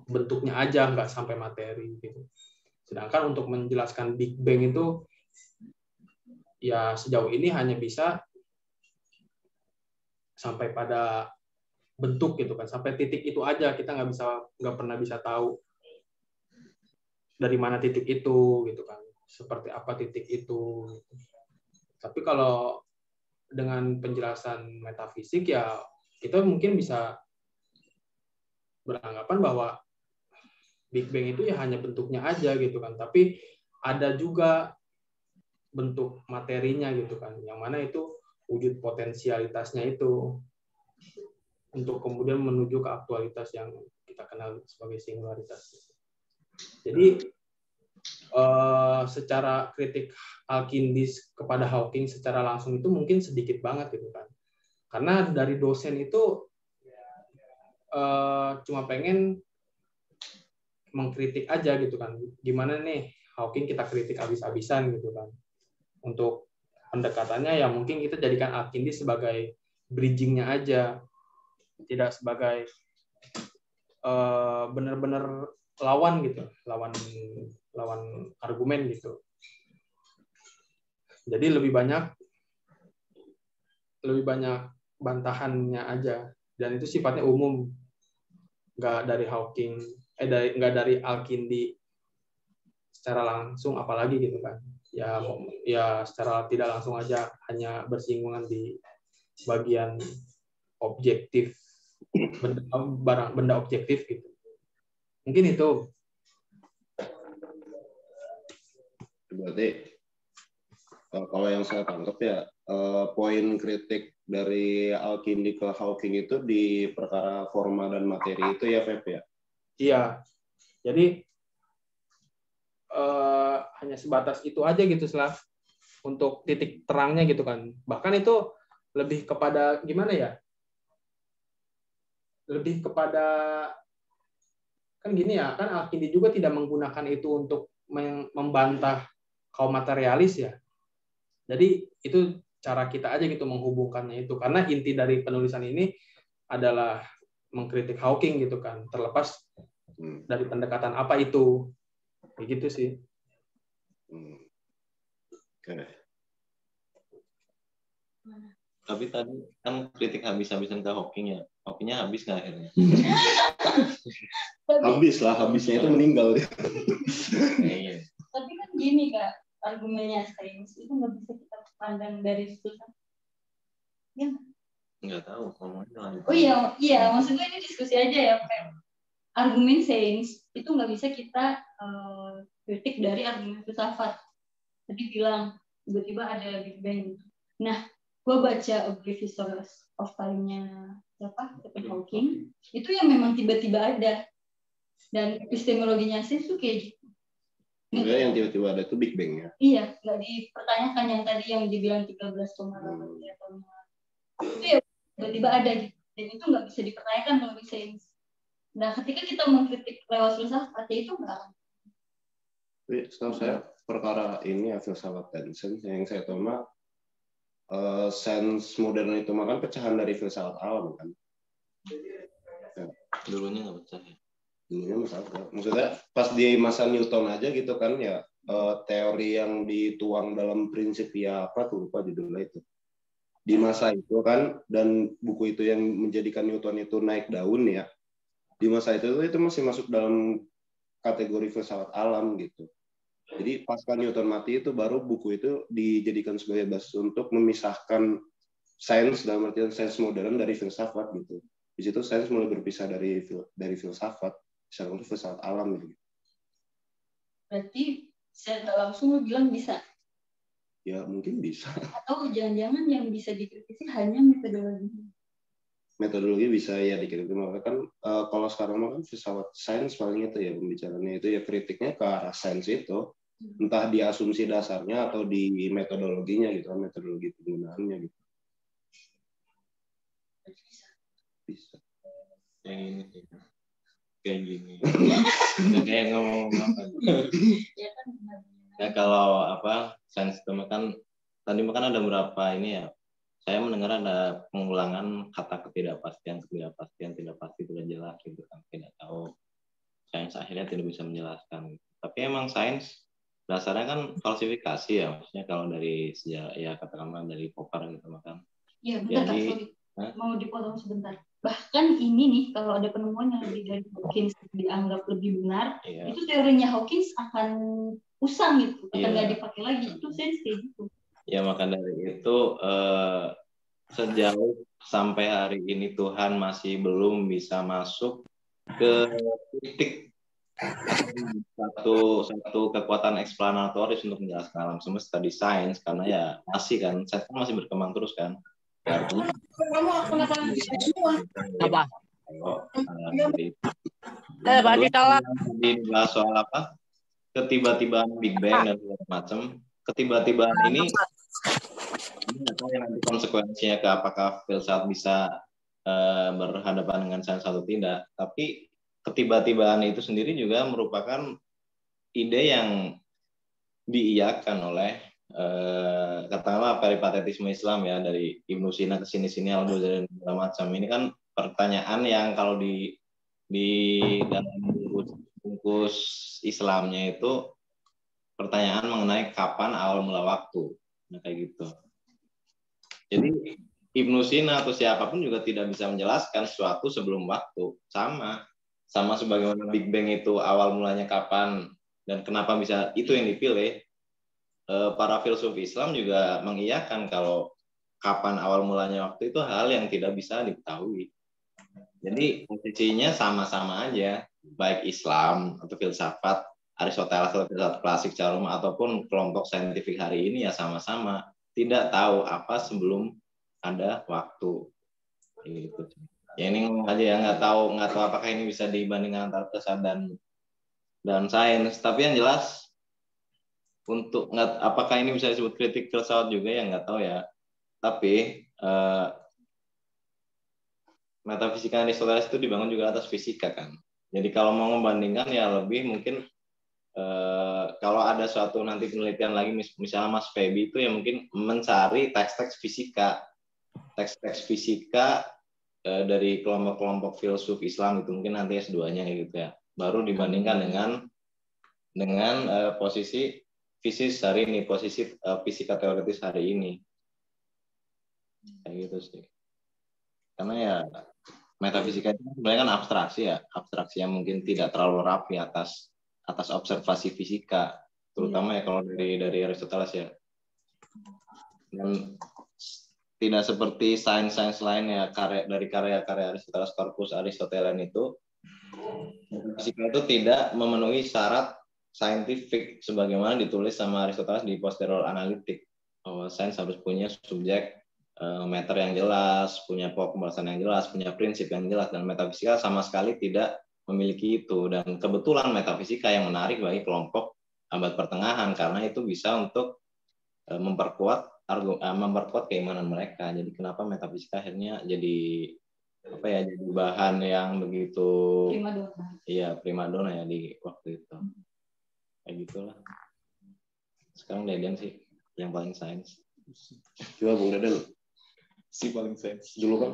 C: bentuknya aja, nggak sampai materi gitu. Sedangkan untuk menjelaskan Big Bang itu ya sejauh ini hanya bisa sampai pada bentuk gitu kan, sampai titik itu aja, kita nggak pernah bisa tahu dari mana titik itu gitu kan, seperti apa titik itu. Tapi kalau dengan penjelasan metafisik ya kita mungkin bisa beranggapan bahwa Big Bang itu ya hanya bentuknya aja gitu kan, tapi ada juga bentuk materinya gitu kan, yang mana itu wujud potensialitasnya itu untuk kemudian menuju ke aktualitas yang kita kenal sebagai singularitas. Jadi secara kritik Al-Kindi kepada Hawking secara langsung itu mungkin sedikit banget gitu kan. Karena dari dosen itu cuma pengen mengkritik aja gitu kan. Gimana nih Hawking kita kritik habis-habisan gitu kan. Untuk pendekatannya ya mungkin kita jadikan Al-Kindi sebagai bridging-nya aja. Tidak sebagai benar-benar lawan gitu, lawan argumen gitu. Jadi lebih banyak bantahannya aja, dan itu sifatnya umum, nggak dari Hawking, nggak dari Al-Kindi secara langsung, apalagi gitu kan. Ya secara tidak langsung aja, hanya bersinggungan di bagian objektif, benda objektif gitu. Mungkin itu.
B: Berarti kalau yang saya tangkap ya poin kritik dari Al-Kindi ke Hawking itu di perkara forma dan materi itu ya, Feb ya?
C: Iya. Jadi hanya sebatas itu aja gitu, Slav, untuk titik terangnya gitu kan. Bahkan itu lebih kepada gimana ya? Lebih kepada kan gini ya, kan Al-Kindi juga tidak menggunakan itu untuk membantah kaum materialis ya. Jadi itu cara kita aja gitu menghubungkannya itu, karena inti dari penulisan ini adalah mengkritik Hawking gitu kan, terlepas dari pendekatan apa itu, kayak gitu sih.
B: Okay.
F: Tapi tadi kan kritik habis-habisan ke Hawking ya. Hawkingnya habis nggak akhirnya?
B: Habisnya itu meninggal dia.
F: Iya.
A: Tapi kan gini Kak, argumennya sains itu nggak bisa kita pandang dari filsafat. Ya.
F: Nggak tahu ngomongnya.
A: Oh iya, maksudnya ini diskusi aja ya, Pak. Argumen sains itu nggak bisa kita kritik dari argumen filsafat. Tadi bilang tiba-tiba ada Big Bang. Nah, gue baca A Brief History of Time-nya Stephen Hawking, itu yang memang tiba-tiba ada. Dan epistemologinya sains itu kayak gitu.
B: Enggak, yang tiba-tiba ada itu Big Bang ya?
A: Iya, nggak dipertanyakan yang tadi yang dibilang 13,8 tahun. Itu ya tiba-tiba ada gitu. Dan itu nggak bisa dipertanyakan melalui sains. Nah, ketika kita mengkritik lewat filsafat, itu nggak.
B: Setahu saya perkara ini ya filsafat dan sains yang saya tahu mah sains modern itu mah kan pecahan dari filsafat alam kan. Ya.
F: Dulunya nggak pecah ya?
B: Dulunya maksudnya pas di masa Newton aja gitu kan ya, teori yang dituang dalam prinsip ya apa tuh lupa judulnya itu. Di masa itu kan, dan buku itu yang menjadikan Newton itu naik daun ya. Di masa itu masih masuk dalam kategori filsafat alam gitu. Jadi pasca Newton mati itu baru buku itu dijadikan sebagai basis untuk memisahkan sains dalam artian sains modern dari filsafat gitu. Di situ sains mulai berpisah dari filsafat, secara untuk filsafat alam gitu.
A: Berarti secara langsung lu bilang bisa?
B: Ya mungkin bisa.
A: Atau jangan-jangan yang bisa dikritisi hanya metodologi?
B: Metodologi bisa ya dikritik, makanya kan kalau sekarang kan filsafat sains paling itu ya pembicaranya itu ya kritiknya ke arah sains itu, entah di asumsi dasarnya atau di metodologinya gitu, metodologi penggunaannya gitu. Bisa.
F: Yang ini kayak gini. Kayak ngomong apa? Ya kalau apa sains itu kan tadi kan ada beberapa ini ya. Saya mendengar ada pengulangan kata ketidakpastian, tidak pasti, tidak jelas gitu kan, tidak tahu. Sains akhirnya tidak bisa menjelaskan. Tapi emang sains dasarnya kan falsifikasi ya, maksudnya kalau dari sejarah ya katakanlah dari Popper gitu kan.
A: Iya, bentar Kak, sorry. Mau dipotong sebentar. Bahkan ini nih kalau ada penemuan yang lebih dari Hawkins dianggap lebih benar, itu teorinya Hawkins akan usang gitu, akan nggak dipakai lagi. Itu sains kayak gitu.
F: Ya maka dari itu sejauh sampai hari ini Tuhan masih belum bisa masuk ke titik satu kekuatan eksplanatoris untuk menjelaskan alam semesta di sains, karena ya masih kan sains masih berkembang terus kan. Artinya
G: apa?
F: Jadi bahas soal apa? ketiba-tibaan Big Bang dan segala macam. Ketiba-tibaan ini nggak tahu ya nanti konsekuensinya ke apakah filsafat bisa berhadapan dengan sains atau tidak. Tapi ketiba-tibaan itu sendiri juga merupakan ide yang diiyakan oleh katakanlah peripatetisme Islam ya, dari Ibnu Sina ke sini-sini Al-Ghazali dan segala macam. Ini kan pertanyaan yang kalau di dalam bungkus Islamnya itu pertanyaan mengenai kapan awal mula waktu. Nah, kayak gitu. Jadi Ibnu Sina atau siapapun juga tidak bisa menjelaskan sesuatu sebelum waktu. Sama sebagaimana Big Bang itu awal mulanya kapan dan kenapa bisa itu yang dipilih. Para filsuf Islam juga mengiyakan kalau kapan awal mulanya waktu itu hal yang tidak bisa diketahui. Jadi posisinya sama-sama aja, baik Islam atau filsafat Aristoteles atau filsafat klasik secara umum ataupun kelompok saintifik hari ini ya sama-sama tidak tahu apa sebelum ada waktu. Gitu. Ya ini ngomong aja ya, nggak tahu apakah ini bisa dibandingkan antara filsafat dan sains. Tapi yang jelas untuk apakah ini bisa disebut kritik filsafat juga ya nggak tahu ya. Tapi metafisika Aristoteles itu dibangun juga atas fisika kan. Jadi kalau mau membandingkan ya lebih mungkin kalau ada suatu nanti penelitian lagi misalnya Mas Febi itu ya mungkin mencari teks-teks fisika dari kelompok-kelompok filsuf Islam itu mungkin nanti S2-nya gitu ya. Baru dibandingkan dengan posisi fisis hari ini, posisi fisika teoritis hari ini. Kayak gitu sih. Karena ya metafisika itu sebenarnya kan abstraksi yang mungkin tidak terlalu rapi atas observasi fisika, terutama ya kalau dari Aristoteles ya. Dan tidak seperti sains lain ya, dari karya-karya Aristoteles, Corpus Aristotelian itu, metafisika itu tidak memenuhi syarat saintifik sebagaimana ditulis sama Aristoteles di Posterior Analytic. Bahwa sains harus punya subjek matter yang jelas, punya pokok pembahasan yang jelas, punya prinsip yang jelas, dan metafisika sama sekali tidak memiliki itu. Dan kebetulan metafisika yang menarik bagi kelompok abad pertengahan karena itu bisa untuk memperkuat keimanan mereka. Jadi kenapa metafisika akhirnya jadi jadi bahan yang begitu primadona ya di waktu itu. Kayak gitulah. Sekarang Deden sih yang paling sains.
B: Coba Bung Deden.
C: Si paling sains.
B: Dulu kan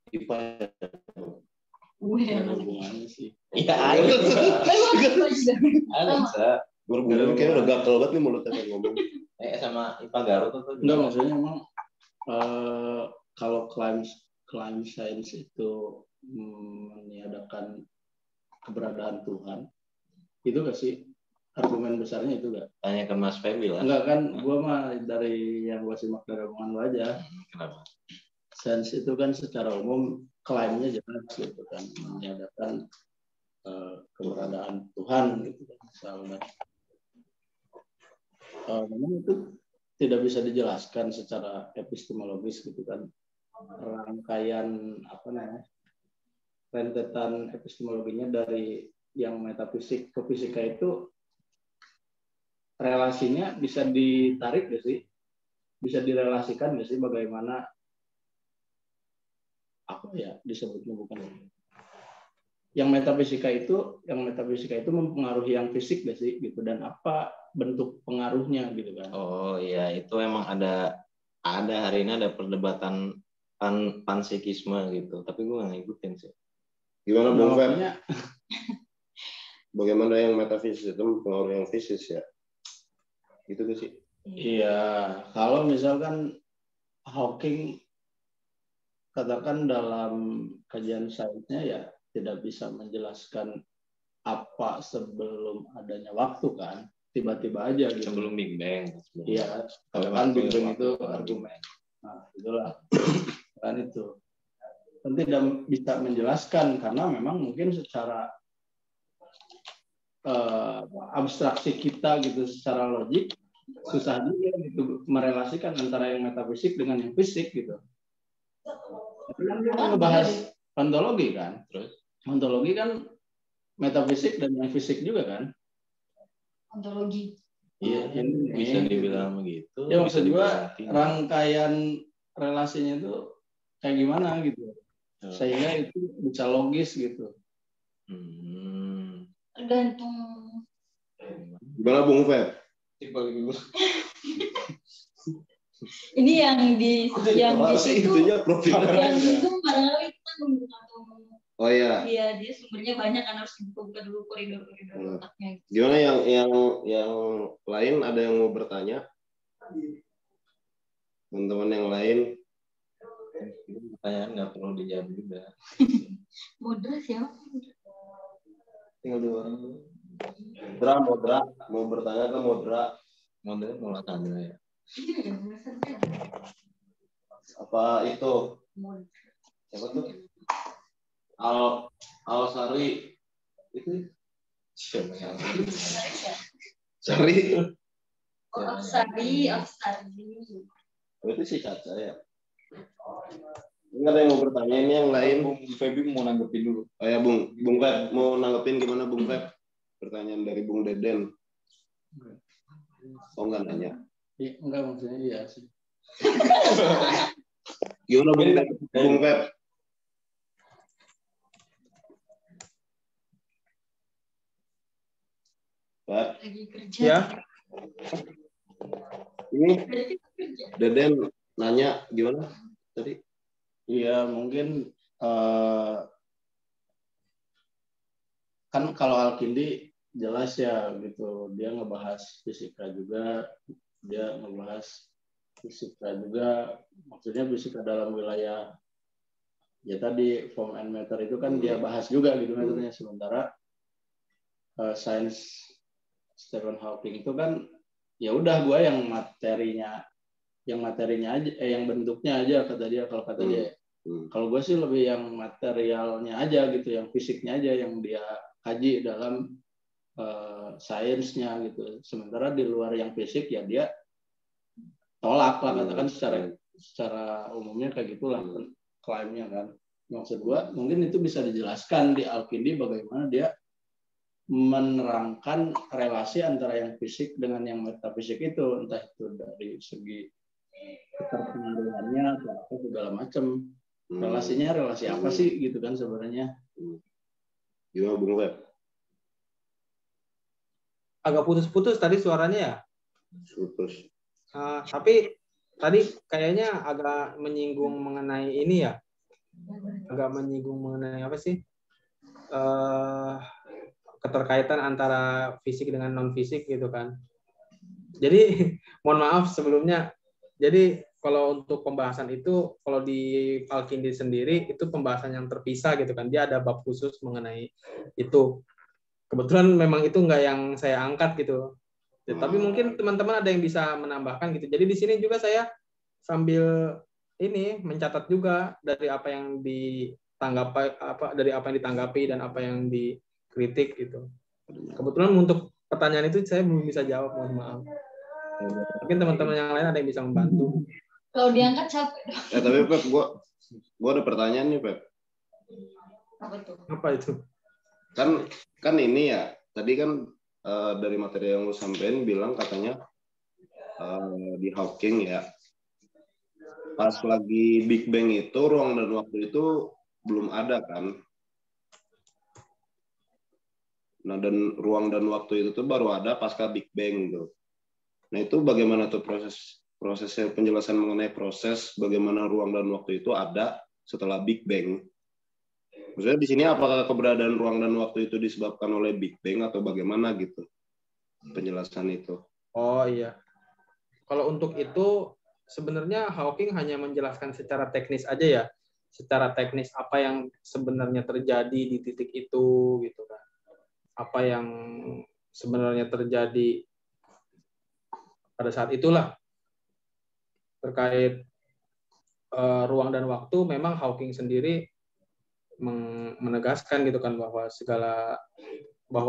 B: IPA ya.
D: Ada hubungannya sih.
F: Iya, ada.
B: Bung Deden kayaknya udah gatel banget nih mulutnya ngomong.
F: Sama IPA Garut tuh.
D: Enggak, maksudnya emang kalau klaim sains itu meniadakan keberadaan Tuhan, itu gak sih argumen besarnya itu gak?
F: Tanya ke Mas Febi lah.
D: Enggak kan, gue mah dari yang gue simak dari omongan lo aja.
F: Kenapa?
D: Sains itu kan secara umum klaimnya jelas gitu kan, meniadakan keberadaan Tuhan gitu kan, misalnya. Memang itu tidak bisa dijelaskan secara epistemologis gitu kan, rangkaian rentetan epistemologinya dari yang metafisik ke fisika itu relasinya bisa ditarik gak sih? Bisa direlasikan gak sih bagaimana disebutnya bukan yang metafisika itu mempengaruhi yang fisik gak sih gitu, dan apa bentuk pengaruhnya gitu kan? Oh
F: iya, itu emang ada hari ini ada perdebatan panpsikisme gitu, tapi gue nggak ngikutin sih.
B: Gimana Bung Feb? Bagaimana yang metafisis itu mempengaruhi yang fisis ya? Gitu sih.
D: Iya, kalau misalkan Hawking katakan dalam kajian sainsnya ya tidak bisa menjelaskan apa sebelum adanya waktu kan, tiba-tiba aja gitu.
F: Sebelum Big Bang.
D: Iya, kan Big Bang itu argumen. Nah, itulah kan itu. Kan tidak bisa menjelaskan karena memang mungkin secara abstraksi kita gitu, secara logik susah juga gitu merelasikan antara yang metafisik dengan yang fisik gitu. Tapi kan kita ngebahas ontologi kan, terus ontologi kan metafisik dan yang fisik juga kan.
A: ontologi.
F: Iya, bisa dibilang begitu.
D: Ya maksud
F: bisa
D: gua
F: dibilang tidak.
D: rangkaian relasinya itu kayak gimana gitu. Sehingga itu bisa logis gitu.
A: Tergantung.
B: Gimana Bung Feb?
A: Ini yang di situ
B: Itunya profil.
A: yang itu barangkali kita menggunakan.
B: Oh iya.
A: Iya, dia sumbernya banyak kan, harus dibuka dulu koridor-koridor otaknya.
B: Gimana yang lain, ada yang mau bertanya? Teman-teman yang lain?
F: Pertanyaan nggak perlu dijawab juga.
A: Modra siapa?
F: Tinggal 2 orang.
B: Modra, mau bertanya ke Modra.
F: Modra mau tanya ya.
A: Iya,
B: Apa itu? Siapa tuh? Al-Sari itu
F: Siapa yang
B: Sari.
A: Sari.
B: Itu si Caca ya. Enggak ada yang mau bertanya, ini yang lain.
F: Bung Febi mau nanggepin dulu.
B: Oh ya Bung Feb mau nanggepin gimana Bung Feb? Pertanyaan dari Bung Deden. Oh enggak nanya.
D: Enggak, maksudnya iya sih.
B: Gimana Bung Feb? Pak,
A: Lagi kerja.
C: Ya.
B: ini Deden nanya gimana tadi?
D: Iya, mungkin kan kalau Al-Kindi jelas ya gitu, dia ngebahas fisika juga, dia ngebahas fisika juga, maksudnya fisika dalam wilayah ya tadi form and matter itu kan dia bahas juga gitu metodenya. Sementara sains Stephen Hawking itu kan ya udah gua yang materinya aja, yang bentuknya aja kata dia. Kalau kata dia, kalau gue sih lebih yang materialnya aja gitu, yang fisiknya aja yang dia kaji dalam sainsnya gitu. Sementara di luar yang fisik ya dia tolak lah, katakan secara umumnya kayak gitulah klaimnya kan. Maksud gue mungkin itu bisa dijelaskan di Al-Kindi bagaimana dia menerangkan relasi antara yang fisik dengan yang metafisik itu, entah itu dari segi keterpengaruhannya atau apa segala macam. Relasinya relasi apa sih gitu kan sebenarnya.
B: Gimana Bung Web?
C: Agak putus-putus tadi suaranya ya.
B: Putus.
C: Tapi tadi kayaknya agak menyinggung mengenai ini ya. Agak menyinggung mengenai apa sih? Keterkaitan antara fisik dengan non fisik gitu kan. Jadi mohon maaf sebelumnya. Jadi kalau untuk pembahasan itu, kalau di Al-Kindi sendiri itu pembahasan yang terpisah gitu kan. Dia ada bab khusus mengenai itu. Kebetulan memang itu nggak yang saya angkat gitu. Ya, tapi mungkin teman-teman ada yang bisa menambahkan gitu. Jadi di sini juga saya sambil ini mencatat juga dari apa yang ditanggapi dan apa yang dikritik gitu. Kebetulan untuk pertanyaan itu saya belum bisa jawab, mohon maaf. Mungkin teman-teman yang lain ada yang bisa membantu.
A: Kalau diangkat capek.
B: Tapi Pep, gua ada pertanyaan nih Pep.
C: Apa itu?
B: Kan ini ya, tadi kan dari materi yang lu sampein bilang katanya di Hawking ya, pas lagi Big Bang itu ruang dan waktu itu belum ada kan. Nah, dan ruang dan waktu itu tuh baru ada pasca Big Bang gitu. Nah, itu bagaimana tuh prosesnya, penjelasan mengenai proses bagaimana ruang dan waktu itu ada setelah Big Bang. Maksudnya di sini apakah keberadaan ruang dan waktu itu disebabkan oleh Big Bang atau bagaimana gitu penjelasan itu?
C: Oh iya. Kalau untuk itu sebenarnya Hawking hanya menjelaskan secara teknis aja ya. Secara teknis apa yang sebenarnya terjadi di titik itu gitu kan. Apa yang sebenarnya terjadi pada saat itulah terkait ruang dan waktu. Memang Hawking sendiri menegaskan gitu kan bahwa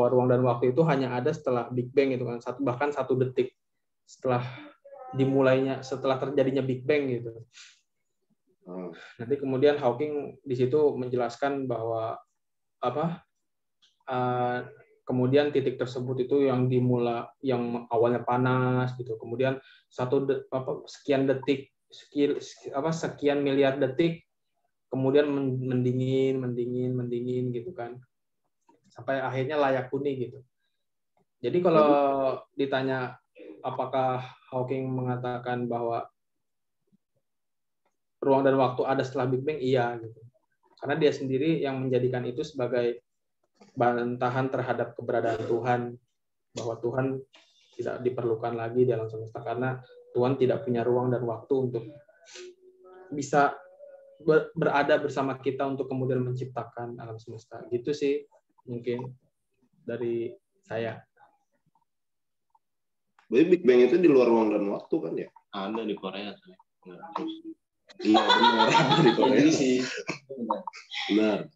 C: ruang dan waktu itu hanya ada setelah Big Bang gitu kan, bahkan 1 detik setelah terjadinya Big Bang gitu. Nanti kemudian Hawking di situ menjelaskan bahwa kemudian titik tersebut itu yang awalnya panas gitu, kemudian sekian detik, sekian miliar detik, kemudian mendingin gitu kan, sampai akhirnya layak huni gitu. Jadi kalau ditanya apakah Hawking mengatakan bahwa ruang dan waktu ada setelah Big Bang, iya gitu, karena dia sendiri yang menjadikan itu sebagai bantahan terhadap keberadaan Tuhan, bahwa Tuhan tidak diperlukan lagi di alam semesta karena Tuhan tidak punya ruang dan waktu untuk bisa berada bersama kita untuk kemudian menciptakan alam semesta. Gitu sih mungkin dari saya.
B: Jadi Big Bang itu di luar ruang dan waktu kan ya?
F: Ada di Korea.
B: Iya benar, di Korea
D: sih.
B: benar.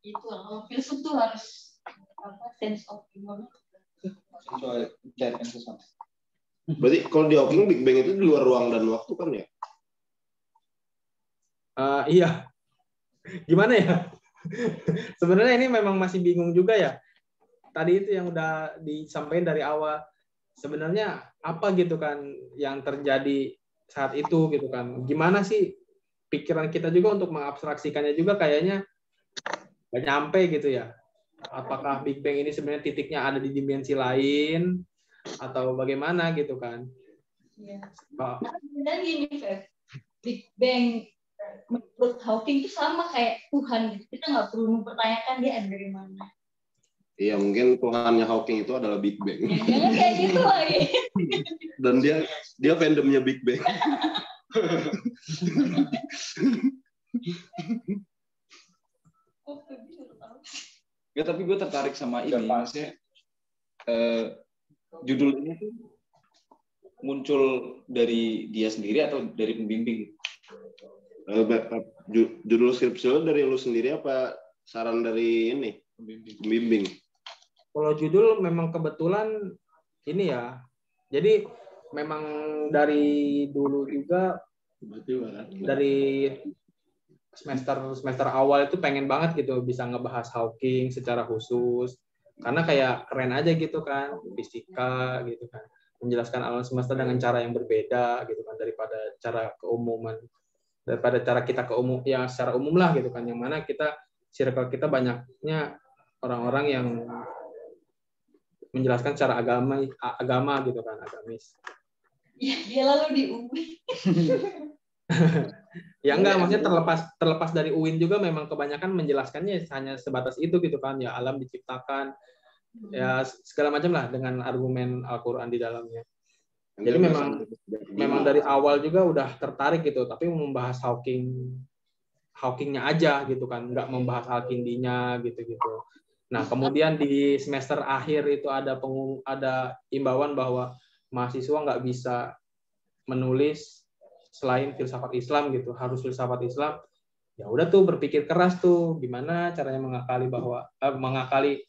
A: Itu kalau filsuf tuh harus sense of humor.
B: Berarti kalau di Hawking Big Bang itu di luar ruang dan waktu kan ya?
C: Iya. Gimana ya? Sebenarnya ini memang masih bingung juga ya. Tadi itu yang udah disampaikan dari awal. Sebenarnya apa gitu kan yang terjadi saat itu gitu kan? Gimana sih pikiran kita juga untuk mengabstraksikannya juga kayaknya nggak nyampe gitu ya. Apakah Big Bang ini sebenarnya titiknya ada di dimensi lain atau bagaimana gitu kan?
A: Iya. Dan gini, Big Bang menurut Hawking itu sama kayak Tuhan. Kita nggak perlu mempertanyakan dia ada dari mana.
B: Iya, mungkin Tuhannya Hawking itu adalah Big Bang.
A: Jangan kayak gitu lagi.
B: Dan dia fandomnya Big Bang.
G: Ya, tapi gue tertarik sama ini, maksudnya judul ini tuh muncul dari dia sendiri atau dari pembimbing?
B: Judul skripsi lo dari lu sendiri apa saran dari ini pembimbing?
C: Kalau judul memang kebetulan ini ya, jadi memang dari dulu juga dari semester awal itu pengen banget gitu bisa ngebahas Hawking secara khusus karena kayak keren aja gitu kan, fisika gitu kan, menjelaskan alam semesta dengan cara yang berbeda gitu kan daripada cara kita yang secara umum lah gitu kan, yang mana circle kita banyaknya orang-orang yang menjelaskan secara agama gitu kan, agamis.
A: Ya, dia lalu di UI.
C: Ya enggak, maksudnya terlepas dari UIN juga memang kebanyakan menjelaskannya hanya sebatas itu gitu kan, ya alam diciptakan, ya segala macam lah dengan argumen Al-Quran di dalamnya. Jadi memang dari awal juga udah tertarik gitu, tapi membahas Hawkingnya aja gitu kan, nggak membahas Al-Kindinya gitu-gitu. Nah kemudian di semester akhir itu ada imbauan bahwa mahasiswa nggak bisa menulis selain filsafat Islam gitu, harus filsafat Islam. Ya udah tuh berpikir keras tuh gimana caranya mengakali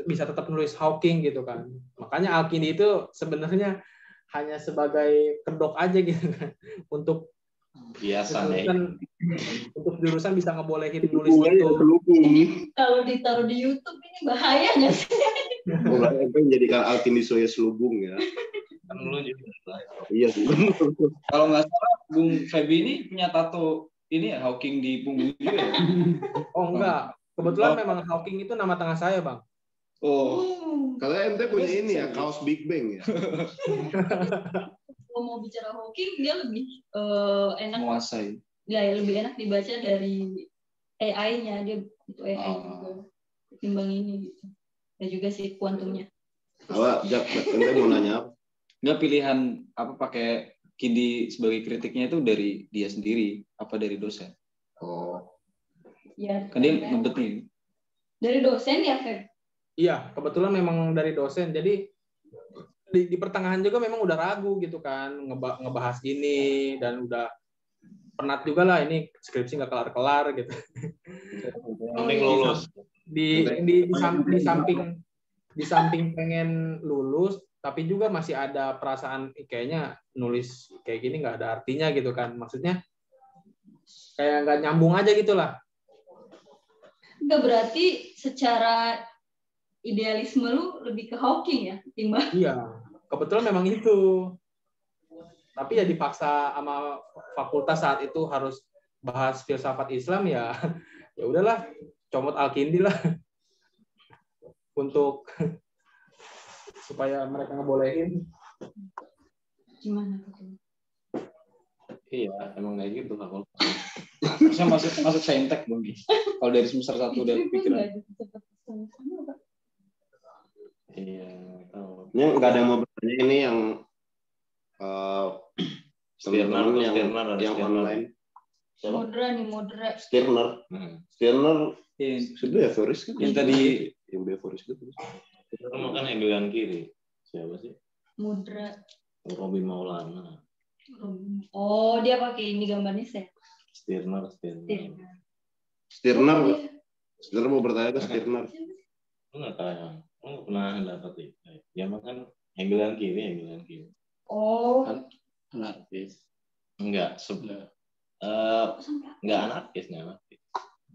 C: bisa tetap nulis Hawking gitu kan. Makanya Al-Kindi itu sebenarnya hanya sebagai kedok aja gitu kan untuk untuk jurusan bisa ngebolehin nulis itu.
A: Kalau ditaruh di YouTube ini bahaya nggak sih?
B: Menjadikan Al-Kindi sebagai selubung ya.
G: Kan lu juga.
B: Iya sih.
G: Kalau nggak salah, Bung Febi ini punya tato ini ya Hawking di punggung juga ya?
C: Oh enggak, kebetulan memang Hawking itu nama tengah saya, Bang.
G: Oh.
B: Kalau ente punya ini ya kaos Big Bang ya.
A: Kalau mau bicara Hawking dia lebih enak.
G: Menguasai.
A: Ya, lebih enak dibaca dari AI-nya, dia itu AI juga ketimbang ini gitu. Dan juga sih kuantumnya.
B: Ente mau nanya apa?
G: Nggak, pilihan apa pakai Kindi sebagai kritiknya itu dari dia sendiri apa dari dosen?
B: Oh.
A: Ya,
G: kan dia ngebet nih.
A: Dari dosen ya, Feb?
C: Iya, kebetulan memang dari dosen. Jadi di pertengahan juga memang udah ragu gitu kan, ngebahas gini dan udah penat juga lah ini skripsi nggak kelar-kelar gitu.
F: Mending lulus.
C: Di samping pengen lulus, tapi juga masih ada perasaan kayaknya nulis kayak gini nggak ada artinya gitu kan. Maksudnya kayak nggak nyambung aja gitu lah.
A: Enggak, berarti secara idealisme lu lebih ke Hawking ya, timbang.
C: Iya, kebetulan memang itu. Tapi ya dipaksa sama fakultas saat itu harus bahas filsafat Islam ya. Ya udahlah, comot Al-Kindi lah. Untuk supaya mereka ngebolehin.
A: Gimana tuh?
F: Iya, emang kayak gitu fakultas.
G: Harusnya masuk saintek dong. Kalau dari semester 1 udah pikiran.
F: Iya, tahu.
B: Ini nggak ada yang mau bertanya ini yang
F: Stirner
B: teman-teman yang online. Siapa?
A: Modra.
B: Stirner. Sudah ya Foris kan?
G: Yang tadi
B: yang Foris itu.
F: Itu kan Hegelian kiri. Siapa sih?
A: Modra.
F: Robi Maulana.
A: Oh, dia pakai ini gambarnya saya.
F: Stirner.
B: Stirner mau bertanya ke Stirner.
F: Lu nggak tahu? Lu nggak pernah dapat itu? Ya makan Hegelian kiri.
A: Oh.
D: Anarkis.
F: Enggak, enggak anarkis.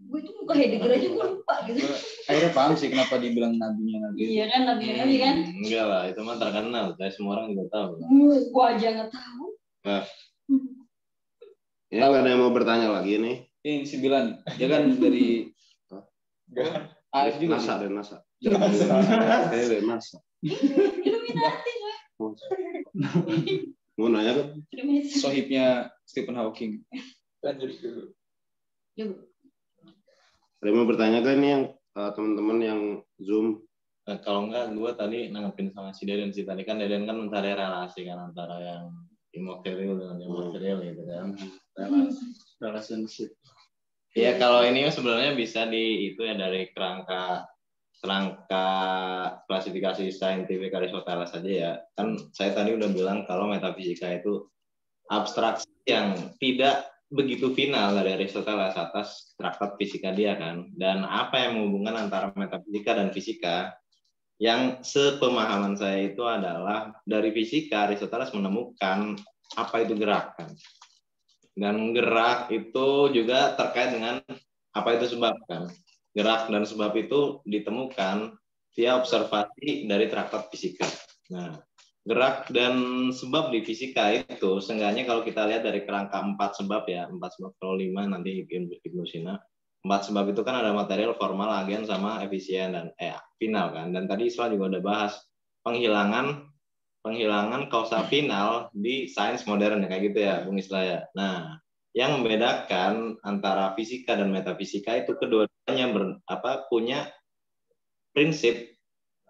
A: Gue itu muka Heidegger aja gue lupa gitu.
G: akhirnya paham sih kenapa dibilang nabinya Nabi.
A: Iya kan, nabinya Nabi kan?
F: Enggak lah, itu mah terkenal. Semua orang juga tahu.
A: Gue aja nggak tahu.
B: Ya nggak ada yang mau bertanya lagi nih.
G: Ini si Bilan, dia kan dari AF juga.
B: NASA. Kayaknya dari NASA.
A: Illuminati lah.
B: Mau nanya kan?
G: Sohibnya Stephen Hawking.
C: Lanjut dulu.
B: Ada yang mau bertanya kan ini yang teman-teman yang Zoom?
F: Kalau enggak, gue tadi nanggepin sama si Deden sih. Tadi kan Deden kan mencari relasi kan antara yang immaterial dengan yang material gitu kan.
D: Relationship.
F: Iya, kalau ini sebenarnya bisa itu ya dari kerangka klasifikasi saintifik Aristoteles saja ya. Kan saya tadi udah bilang kalau metafisika itu abstraksi yang tidak begitu final dari Aristoteles atas traktat fisika dia kan. Dan apa yang menghubungkan antara metafisika dan fisika? Yang sepemahaman saya itu adalah dari fisika Aristoteles menemukan apa itu gerakan. Dan gerak itu juga terkait dengan apa itu sebab kan. Gerak dan sebab itu ditemukan via observasi dari traktat fisika. Nah, gerak dan sebab di fisika itu seenggaknya kalau kita lihat dari kerangka 4 sebab ya, 4 sebab kalau 5 nanti Ibnu Sina. 4 sebab itu kan ada material, formal, agen, sama efisien dan final kan. Dan tadi Isla juga udah bahas penghilangan kausa final di sains modern kayak gitu ya, Bung Isla ya. Nah, yang membedakan antara fisika dan metafisika itu kedua-duanya punya prinsip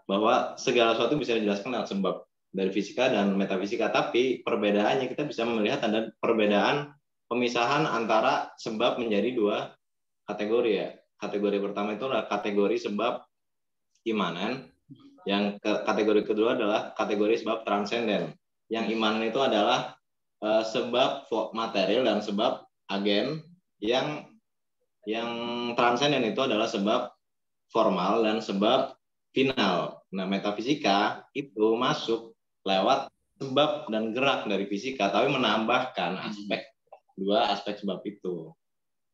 F: bahwa segala sesuatu bisa dijelaskan dengan sebab dari fisika dan metafisika, tapi perbedaannya kita bisa melihat ada perbedaan pemisahan antara sebab menjadi 2 kategori ya. Kategori pertama itu adalah kategori sebab imanen, yang kategori kedua adalah kategori sebab transenden. Yang imanen itu adalah sebab material dan sebab agen, yang transenden itu adalah sebab formal dan sebab final. Nah, metafisika itu masuk lewat sebab dan gerak dari fisika, tapi menambahkan dua aspek sebab itu.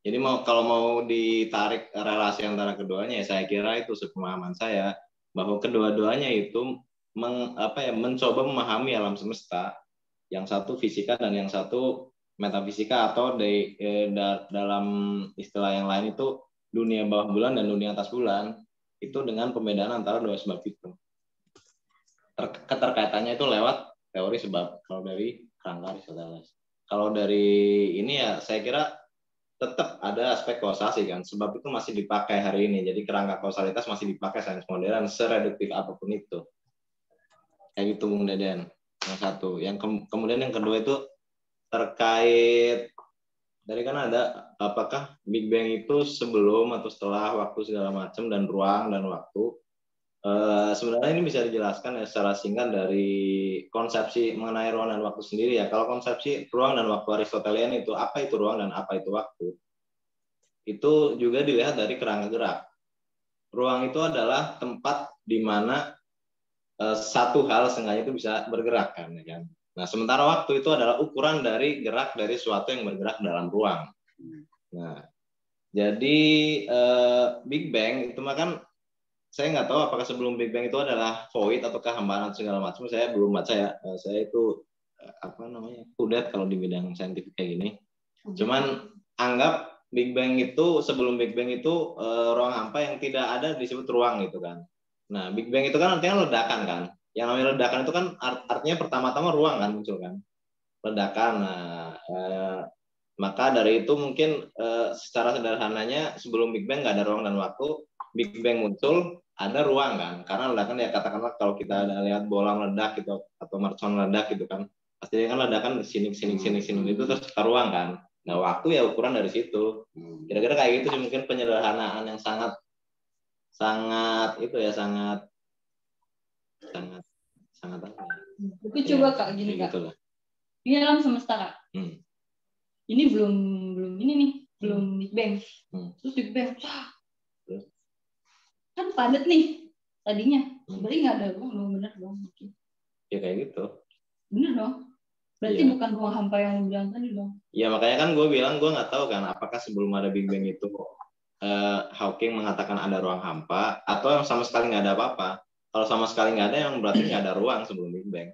F: Jadi kalau mau ditarik relasi antara keduanya, ya saya kira itu sepemahaman saya bahwa kedua-duanya itu mencoba memahami alam semesta. Yang satu fisika dan yang satu metafisika, atau dalam istilah yang lain itu dunia bawah bulan dan dunia atas bulan, itu dengan pembedaan antara 2 sebab itu. Keterkaitannya itu lewat teori sebab kalau dari kerangka Aristoteles. Kalau dari ini ya saya kira tetap ada aspek kausasi kan, sebab itu masih dipakai hari ini. Jadi kerangka kausalitas masih dipakai sains modern sereduktif apapun itu. Kayak gitu Bung Deden. Yang satu, kemudian yang kedua itu terkait dari kan ada apakah Big Bang itu sebelum atau setelah waktu segala macam dan ruang dan waktu. Sebenarnya ini bisa dijelaskan ya secara singkat dari konsepsi mengenai ruang dan waktu sendiri ya. Kalau konsepsi ruang dan waktu Aristotelian itu apa itu ruang dan apa itu waktu, itu juga dilihat dari kerangka gerak. Ruang itu adalah tempat di mana satu hal sengaja itu bisa bergerak kan. Nah, sementara waktu itu adalah ukuran dari gerak dari sesuatu yang bergerak dalam ruang. Nah, Jadi Big Bang itu mah kan saya nggak tahu apakah sebelum Big Bang itu adalah void atau kehampaan segala macam. Saya belum baca ya. Saya itu apa namanya kudet kalau di bidang saintifik kayak gini. Cuman anggap Big Bang itu sebelum Big Bang itu ruang hampa yang tidak ada disebut ruang gitu kan. Nah Big Bang itu kan artinya ledakan kan. Yang namanya ledakan itu kan artinya pertama-tama ruang kan muncul kan. Ledakan. Nah maka dari itu mungkin secara sederhananya sebelum Big Bang nggak ada ruang dan waktu. Big Bang muncul ada ruang kan. Karena ledakan ya katakanlah kalau kita ada lihat bola meledak gitu atau mercon meledak gitu kan. Pasti kan ledakan sini itu terus ke ruang kan. Nah, waktu ya ukuran dari situ. Kira-kira kayak gitu sih mungkin penyederhanaan yang sangat itu ya sangat apa ya?
A: Tapi coba Kak gini Kak.
F: Gitu lah.
A: Ini alam semesta Kak. Ini belum ini nih, belum Big Bang. Terus Big Bang. Kan padat nih tadinya. Berarti nggak ada ruang dong, bener dong.
F: Ya kayak gitu.
A: Bener dong. Berarti bukan ruang hampa yang lu bilang tadi dong.
F: Ya makanya kan gue bilang gue nggak tahu kan apakah sebelum ada Big Bang itu Hawking mengatakan ada ruang hampa atau sama sekali nggak ada apa-apa. Kalau sama sekali nggak ada yang berarti nggak ada ruang sebelum Big Bang.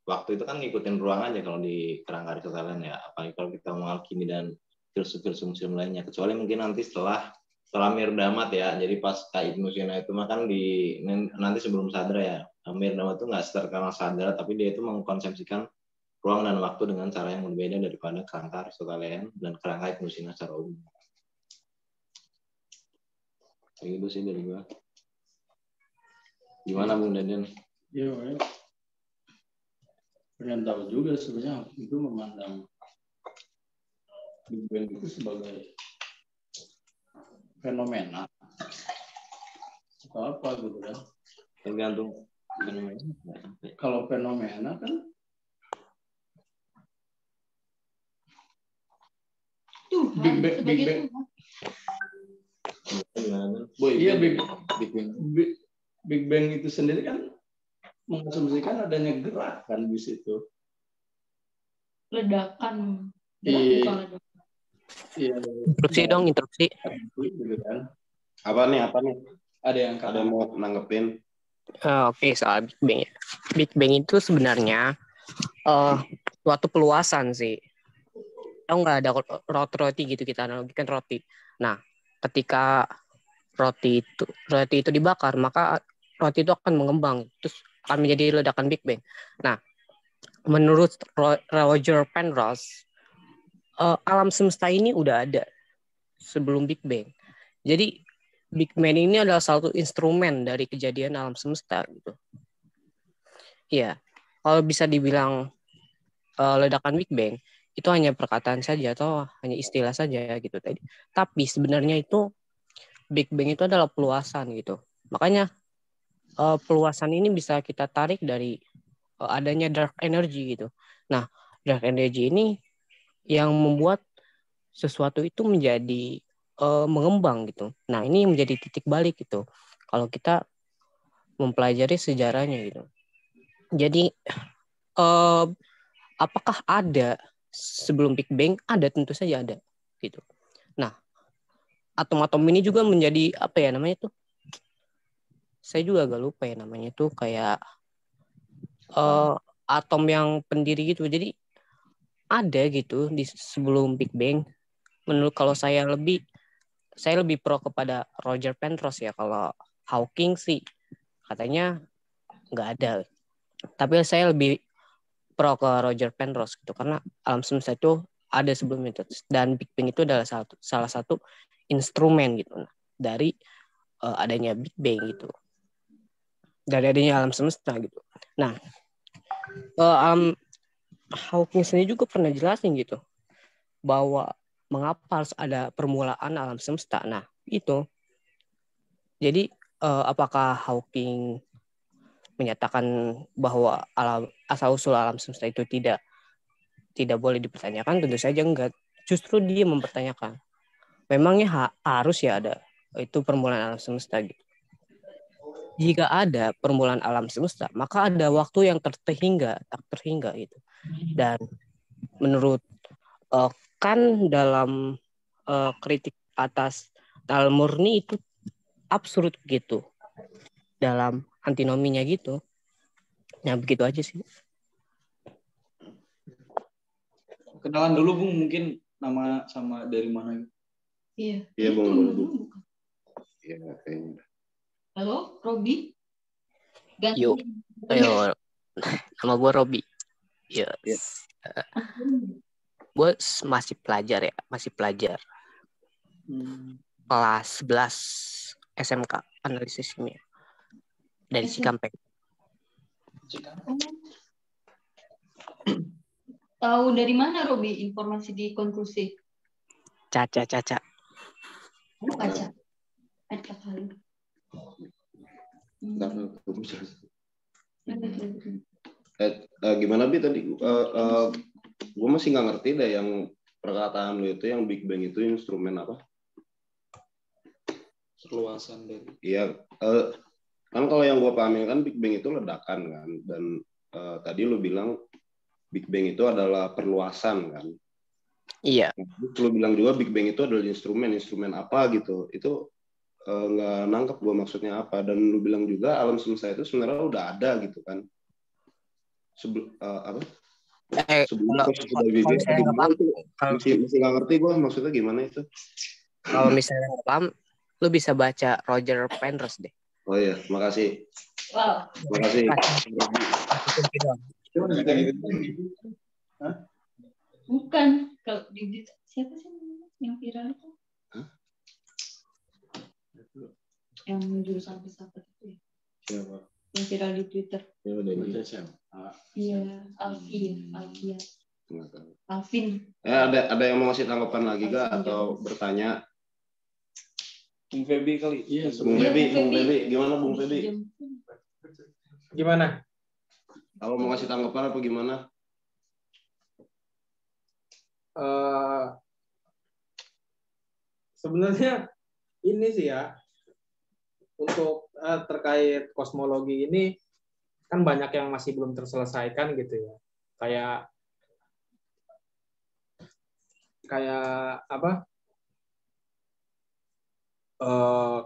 F: Waktu itu kan ngikutin ruang aja kalau di kerangka Aristotelian ya. Apalagi kalau kita mau alkimi dan filsuf-filsuf lainnya. Kecuali mungkin nanti setelah Mirdamat ya. Jadi pas Kak Ibnu Sina itu mah kan nanti sebelum Sadra ya. Mirdamat itu nggak terkenal Sadra tapi dia itu mengkonsepsikan ruang dan waktu dengan cara yang berbeda daripada kerangka Aristotelian dan kerangka Ibnu Sina secara umum. Kayak gitu sih dari gua. Gimana Bung Deden?
D: Iya, pengen tahu juga sebenarnya itu memandang Big Bang itu sebagai fenomena atau apa gitu kan?
F: Tergantung fenomena.
D: Kalau fenomena kan Big Bang. Iya Big Bang itu sendiri kan mengasumsikan adanya gerak kan di situ.
A: Ledakan.
D: Iya.
H: Interupsi dong, interupsi.
D: Gitu kan.
B: Apa nih? Ada yang mau nanggepin?
H: Oke, soal Big Bang ya. Big Bang itu sebenarnya suatu peluasan sih. Tahu nggak ada roti gitu, kita analogikan roti. Nah, ketika roti itu dibakar, maka roti itu akan mengembang, terus akan menjadi ledakan Big Bang. Nah, menurut Roger Penrose, alam semesta ini udah ada sebelum Big Bang. Jadi Big Bang ini adalah satu instrumen dari kejadian alam semesta gitu. Iya, kalau bisa dibilang ledakan Big Bang itu hanya perkataan saja atau hanya istilah saja gitu tadi. Tapi sebenarnya itu Big Bang itu adalah peluasan gitu. Makanya peluasan ini bisa kita tarik dari adanya dark energy gitu. Nah, dark energy ini yang membuat sesuatu itu menjadi mengembang gitu. Nah, ini menjadi titik balik gitu. Kalau kita mempelajari sejarahnya gitu. Jadi apakah ada sebelum Big Bang? Ada, tentu saja ada gitu. Nah, atom-atom ini juga menjadi apa ya namanya tuh? Saya juga agak lupa ya namanya tuh, kayak atom yang pendiri gitu. Jadi ada gitu di sebelum Big Bang. Menurut kalau saya lebih pro kepada Roger Penrose ya. Kalau Hawking sih katanya nggak ada. Tapi saya lebih pro ke Roger Penrose gitu, karena alam semesta itu ada sebelumnya itu, dan Big Bang itu adalah salah satu instrumen gitu dari adanya Big Bang gitu, dari adanya alam semesta gitu. Nah, Hawking sendiri juga pernah jelasin gitu bahwa mengapa harus ada permulaan alam semesta. Nah, itu. Jadi apakah Hawking menyatakan bahwa asal-usul alam semesta itu tidak boleh dipertanyakan? Tentu saja enggak. Justru dia mempertanyakan. Memangnya harus ya ada itu permulaan alam semesta gitu. Jika ada permulaan alam semesta, maka ada waktu yang tak terhingga gitu. Dan menurut kan dalam kritik atas hal murni itu absurd gitu dalam antinominya gitu. Nah begitu aja sih.
G: Kenalan dulu Bung, mungkin nama sama dari mana?
A: Iya.
B: Iya,
A: Itu
B: Bung, boleh, Bung.
A: bukan.
B: Iya, kayaknya.
A: Halo, Robi. Ganti.
H: Yuk, ayo. Nama gue Robi.
B: Iya.
H: Yes. Gue masih pelajar ya, masih pelajar. Kelas 11 SMK analisis kimia dari Cikampek.
A: Tahu dari mana Robi informasi di konklusi?
H: Caca.
A: Oh, baca. Ada kali.
B: Gimana Bi tadi? Gue masih nggak ngerti deh yang perkataan lu itu yang Big Bang itu instrumen apa?
G: Perluasan dari.
B: Iya, kan kalau yang gue pahamin kan Big Bang itu ledakan kan, dan tadi lu bilang Big Bang itu adalah perluasan kan?
H: Iya.
B: Lu bilang juga Big Bang itu adalah instrumen apa gitu? Itu nggak nangkep gue maksudnya apa. Dan lu bilang juga alam semesta itu sebenarnya udah ada gitu kan? Apa? Sebelum sudah Big Bang masih nggak ngerti gue maksudnya gimana itu.
H: Kalau misalnya nggak paham, lu bisa baca Roger Penrose deh.
B: Oh iya, makasih.
A: Wow.
B: Makasih.
A: Bukan. Kalau di siapa sih yang viral itu?
B: Hah?
A: Yang jurusan filsafat itu ya?
B: Siapa?
A: Yang viral di Twitter.
B: Iya,
A: Alvin.
B: Ada yang mau ngasih tanggapan lagi gak atau bertanya?
G: Bung Febi kali.
D: Iya,
B: Bung Febi, gimana Bung Febi?
C: Gimana?
B: Kalau mau ngasih tanggapan apa gimana?
C: Sebenarnya ini sih ya, untuk terkait kosmologi ini kan banyak yang masih belum terselesaikan gitu ya. Kayak apa?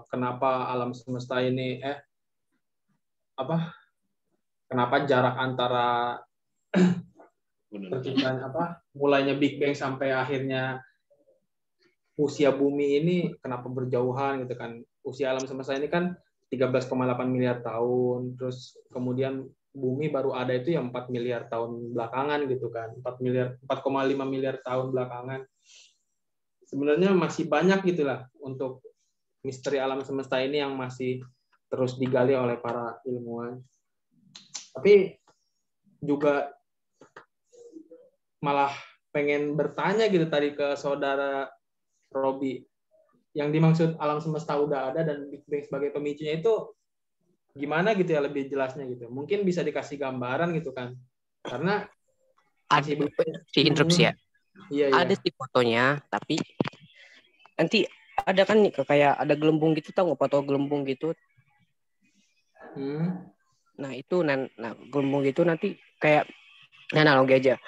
C: Kenapa alam semesta ini kenapa jarak antara terciptanya mulainya Big Bang sampai akhirnya usia bumi ini kenapa berjauhan gitu kan. Usia alam semesta ini kan 13,8 miliar tahun, terus kemudian bumi baru ada itu yang 4 miliar tahun belakangan gitu kan. 4,5 miliar tahun belakangan. Sebenarnya masih banyak gitulah untuk misteri alam semesta ini yang masih terus digali oleh para ilmuwan. Tapi juga malah pengen bertanya gitu tadi ke saudara Robi. Yang dimaksud alam semesta udah ada dan Big Bang sebagai pemicunya itu gimana gitu ya lebih jelasnya gitu. Mungkin bisa dikasih gambaran gitu kan. Karena
H: ada si interupsi ya.
C: Iya.
H: Ada sih fotonya, tapi nanti ada kan nih kayak ada gelembung gitu, tau nggak foto gelembung gitu? Nah itu gelembung gitu nanti kayak analogi aja.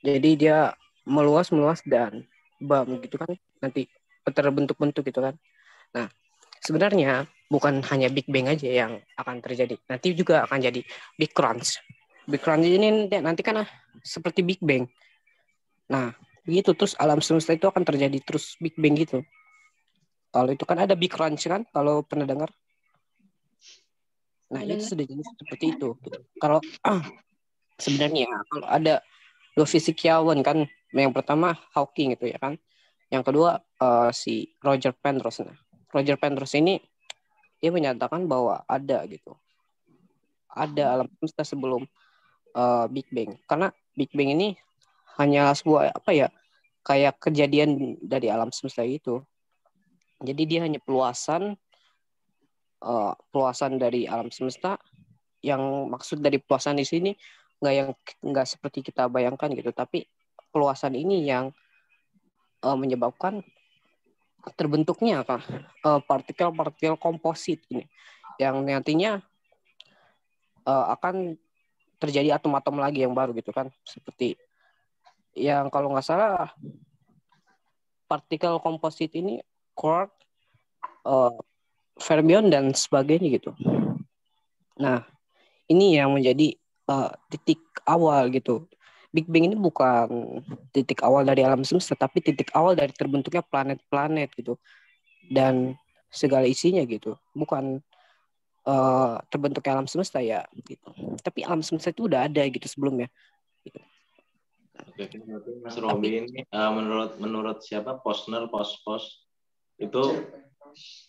H: Jadi dia meluas dan bam gitu kan nanti terbentuk-bentuk gitu kan. Nah sebenarnya bukan hanya Big Bang aja yang akan terjadi, nanti juga akan jadi Big Crunch. Big Crunch ini nanti kan seperti Big Bang. Nah begitu terus alam semesta itu akan terjadi terus Big Bang gitu. Kalau itu kan ada Big Crunch kan, kalau pernah dengar. Nah itu sudah jenis seperti itu. Kalau sebenarnya kalau ada dua fisikawan kan, yang pertama Hawking itu ya kan, yang kedua si Roger Penrose. Nah Roger Penrose ini dia menyatakan bahwa ada alam semesta sebelum Big Bang, karena Big Bang ini hanya sebuah kayak kejadian dari alam semesta itu. Jadi dia hanya peluasan dari alam semesta. Yang maksud dari peluasan di sini nggak seperti kita bayangkan gitu, tapi peluasan ini yang menyebabkan terbentuknya partikel-partikel komposit ini, yang nantinya akan terjadi atom-atom lagi yang baru gitu kan, seperti yang kalau nggak salah partikel komposit ini chord, fermion dan sebagainya gitu. Nah, ini yang menjadi titik awal gitu. Big Bang ini bukan titik awal dari alam semesta, tapi titik awal dari terbentuknya planet-planet gitu. Dan segala isinya gitu. Bukan terbentuknya alam semesta ya gitu. Tapi alam semesta itu udah ada gitu sebelumnya. Gitu.
F: Oke, Mas Robi ini menurut siapa Posner itu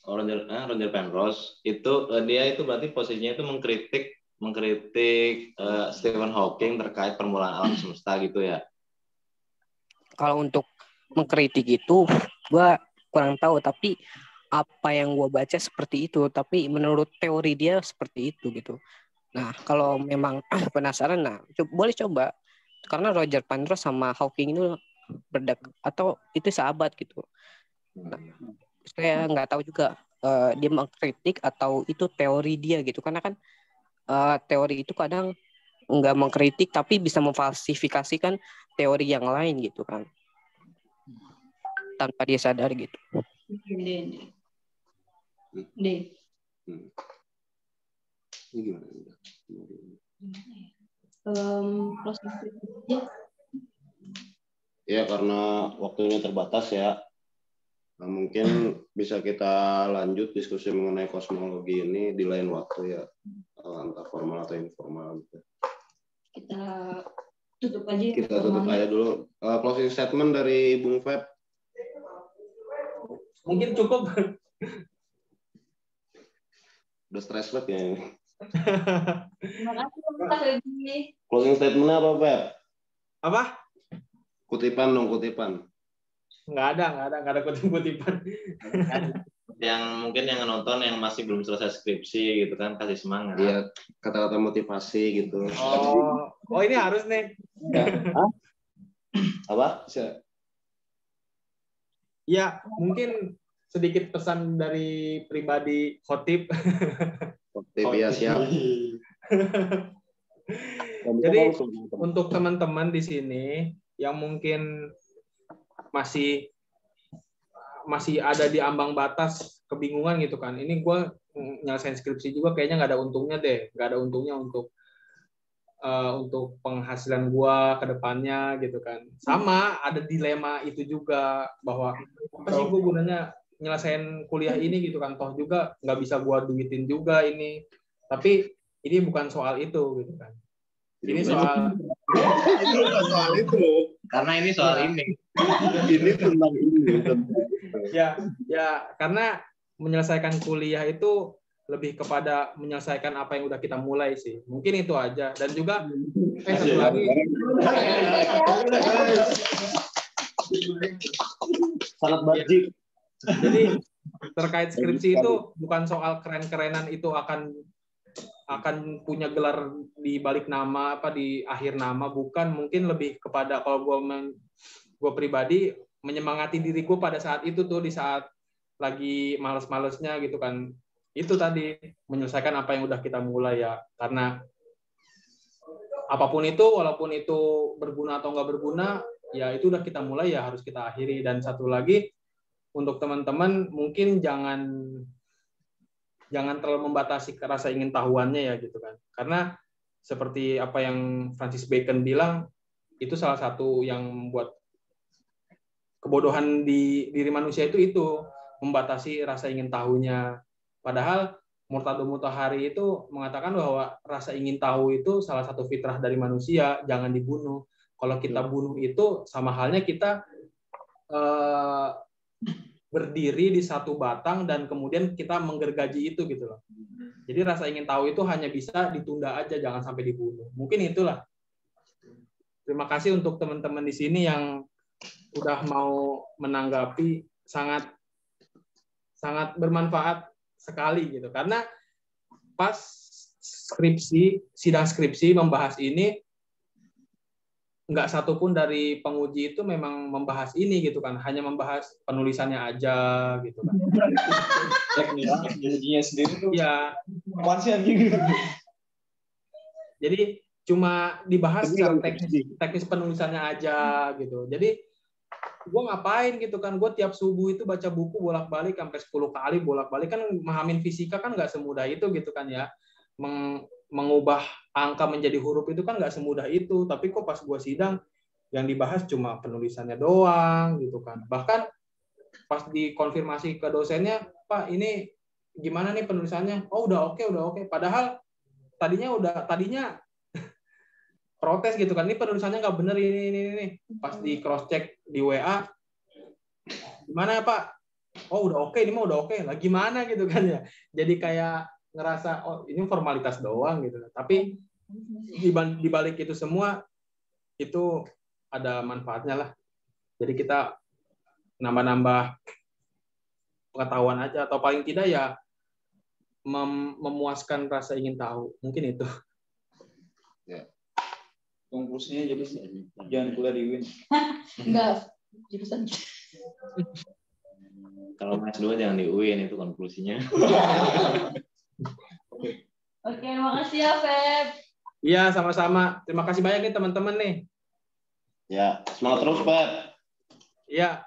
F: Roger Penrose itu dia itu berarti posisinya itu mengkritik Stephen Hawking terkait permulaan alam semesta gitu ya.
H: Kalau untuk mengkritik itu gue kurang tahu, tapi apa yang gue baca seperti itu, tapi menurut teori dia seperti itu gitu. Nah kalau memang penasaran, nah boleh coba, karena Roger Penrose sama Hawking itu atau itu sahabat gitu. Nah, saya nggak tahu juga dia mengkritik atau itu teori dia gitu, karena kan teori itu kadang nggak mengkritik tapi bisa memfalsifikasikan teori yang lain gitu kan, tanpa dia sadar gitu.
B: Ya karena waktunya terbatas ya. Nah, mungkin bisa kita lanjut diskusi mengenai kosmologi ini di lain waktu ya, antara formal atau informal gitu.
A: Kita tutup aja.
B: Kita tutup aja dulu. Closing statement dari Bung Feb.
C: Mungkin cukup.
B: Udah stress banget ya ini.
A: Terima kasih Pak Febi.
B: Closing statement-nya apa, Feb?
C: Apa?
B: Kutipan dong, kutipan.
C: Nggak ada kutip-kutipan.
F: Yang mungkin yang nonton yang masih belum selesai skripsi gitu kan, kasih semangat.
B: Iya, kata-kata motivasi gitu.
C: Oh ini harus nih.
B: Apa?
C: Ya, mungkin sedikit pesan dari pribadi Khotib.
B: Khotib ya siap.
C: Jadi untuk teman-teman di sini yang mungkin masih ada di ambang batas kebingungan gitu kan. Ini gue nyelesain skripsi juga kayaknya nggak ada untungnya deh. Nggak ada untungnya untuk penghasilan gue ke depannya gitu kan. Sama ada dilema itu juga bahwa apa sih gue gunanya nyelesain kuliah ini gitu kan. Toh juga nggak bisa gue duitin juga ini. Tapi ini bukan soal itu gitu kan. Ini soal
B: itu.
F: Karena ini soal ini.
B: Ini tentang ini.
C: Ya, karena menyelesaikan kuliah itu lebih kepada menyelesaikan apa yang udah kita mulai sih. Mungkin itu aja. Dan juga satu lagi.
B: Sangat bajik.
C: Jadi terkait skripsi itu bukan soal keren-kerenan itu akan punya gelar di balik nama apa di akhir nama, bukan. Mungkin lebih kepada kalau gue pribadi menyemangati diriku pada saat itu tuh, di saat lagi males-malesnya gitu kan, itu tadi menyelesaikan apa yang udah kita mulai ya, karena apapun itu, walaupun itu berguna atau nggak berguna ya itu udah kita mulai ya harus kita akhiri. Dan satu lagi untuk teman-teman mungkin jangan terlalu membatasi rasa ingin tahuannya ya gitu kan. Karena seperti apa yang Francis Bacon bilang, itu salah satu yang membuat kebodohan di diri manusia itu membatasi rasa ingin tahunya. Padahal Murtado Mutahari itu mengatakan bahwa rasa ingin tahu itu salah satu fitrah dari manusia, jangan dibunuh. Kalau kita bunuh itu sama halnya kita berdiri di satu batang dan kemudian kita menggergaji itu gitu loh. Jadi rasa ingin tahu itu hanya bisa ditunda aja, jangan sampai dibunuh. Mungkin itulah. Terima kasih untuk teman-teman di sini yang udah mau menanggapi, sangat bermanfaat sekali gitu. Karena pas sidang skripsi membahas ini, nggak satupun dari penguji itu memang membahas ini gitu kan, hanya membahas penulisannya aja gitu kan.
G: Teknisnya sendiri tuh
C: ya
G: gitu.
C: Jadi cuma dibahas secara teknis penulisannya aja gitu. Jadi gue ngapain gitu kan, gue tiap subuh itu baca buku bolak-balik sampai 10 kali bolak-balik, kan memahamin fisika kan nggak semudah itu gitu kan ya, mengubah angka menjadi huruf itu kan nggak semudah itu, tapi kok pas gue sidang yang dibahas cuma penulisannya doang gitu kan. Bahkan pas dikonfirmasi ke dosennya, Pak ini gimana nih penulisannya, oh udah oke, padahal tadinya protes gitu kan, ini penulisannya nggak bener ini. Pas di cross check di WA, gimana ya Pak? Oh udah oke, ini mah udah oke. Lah gimana gitu kan ya? Jadi kayak ngerasa oh ini formalitas doang gitu. Tapi di balik itu semua itu ada manfaatnya lah. Jadi kita nambah-nambah pengetahuan aja, atau paling tidak ya memuaskan rasa ingin tahu. Mungkin itu.
G: Ya. Konklusinya jadi jangan kuliah di UIN.
E: Enggak, jurusan.
F: Kalau S2 jangan di UIN, itu konklusinya.
A: Oke, makasih ya, Feb.
C: Iya, sama-sama. Terima kasih banyak nih teman-teman nih.
F: Ya, semangat terus, Pak.
C: Iya.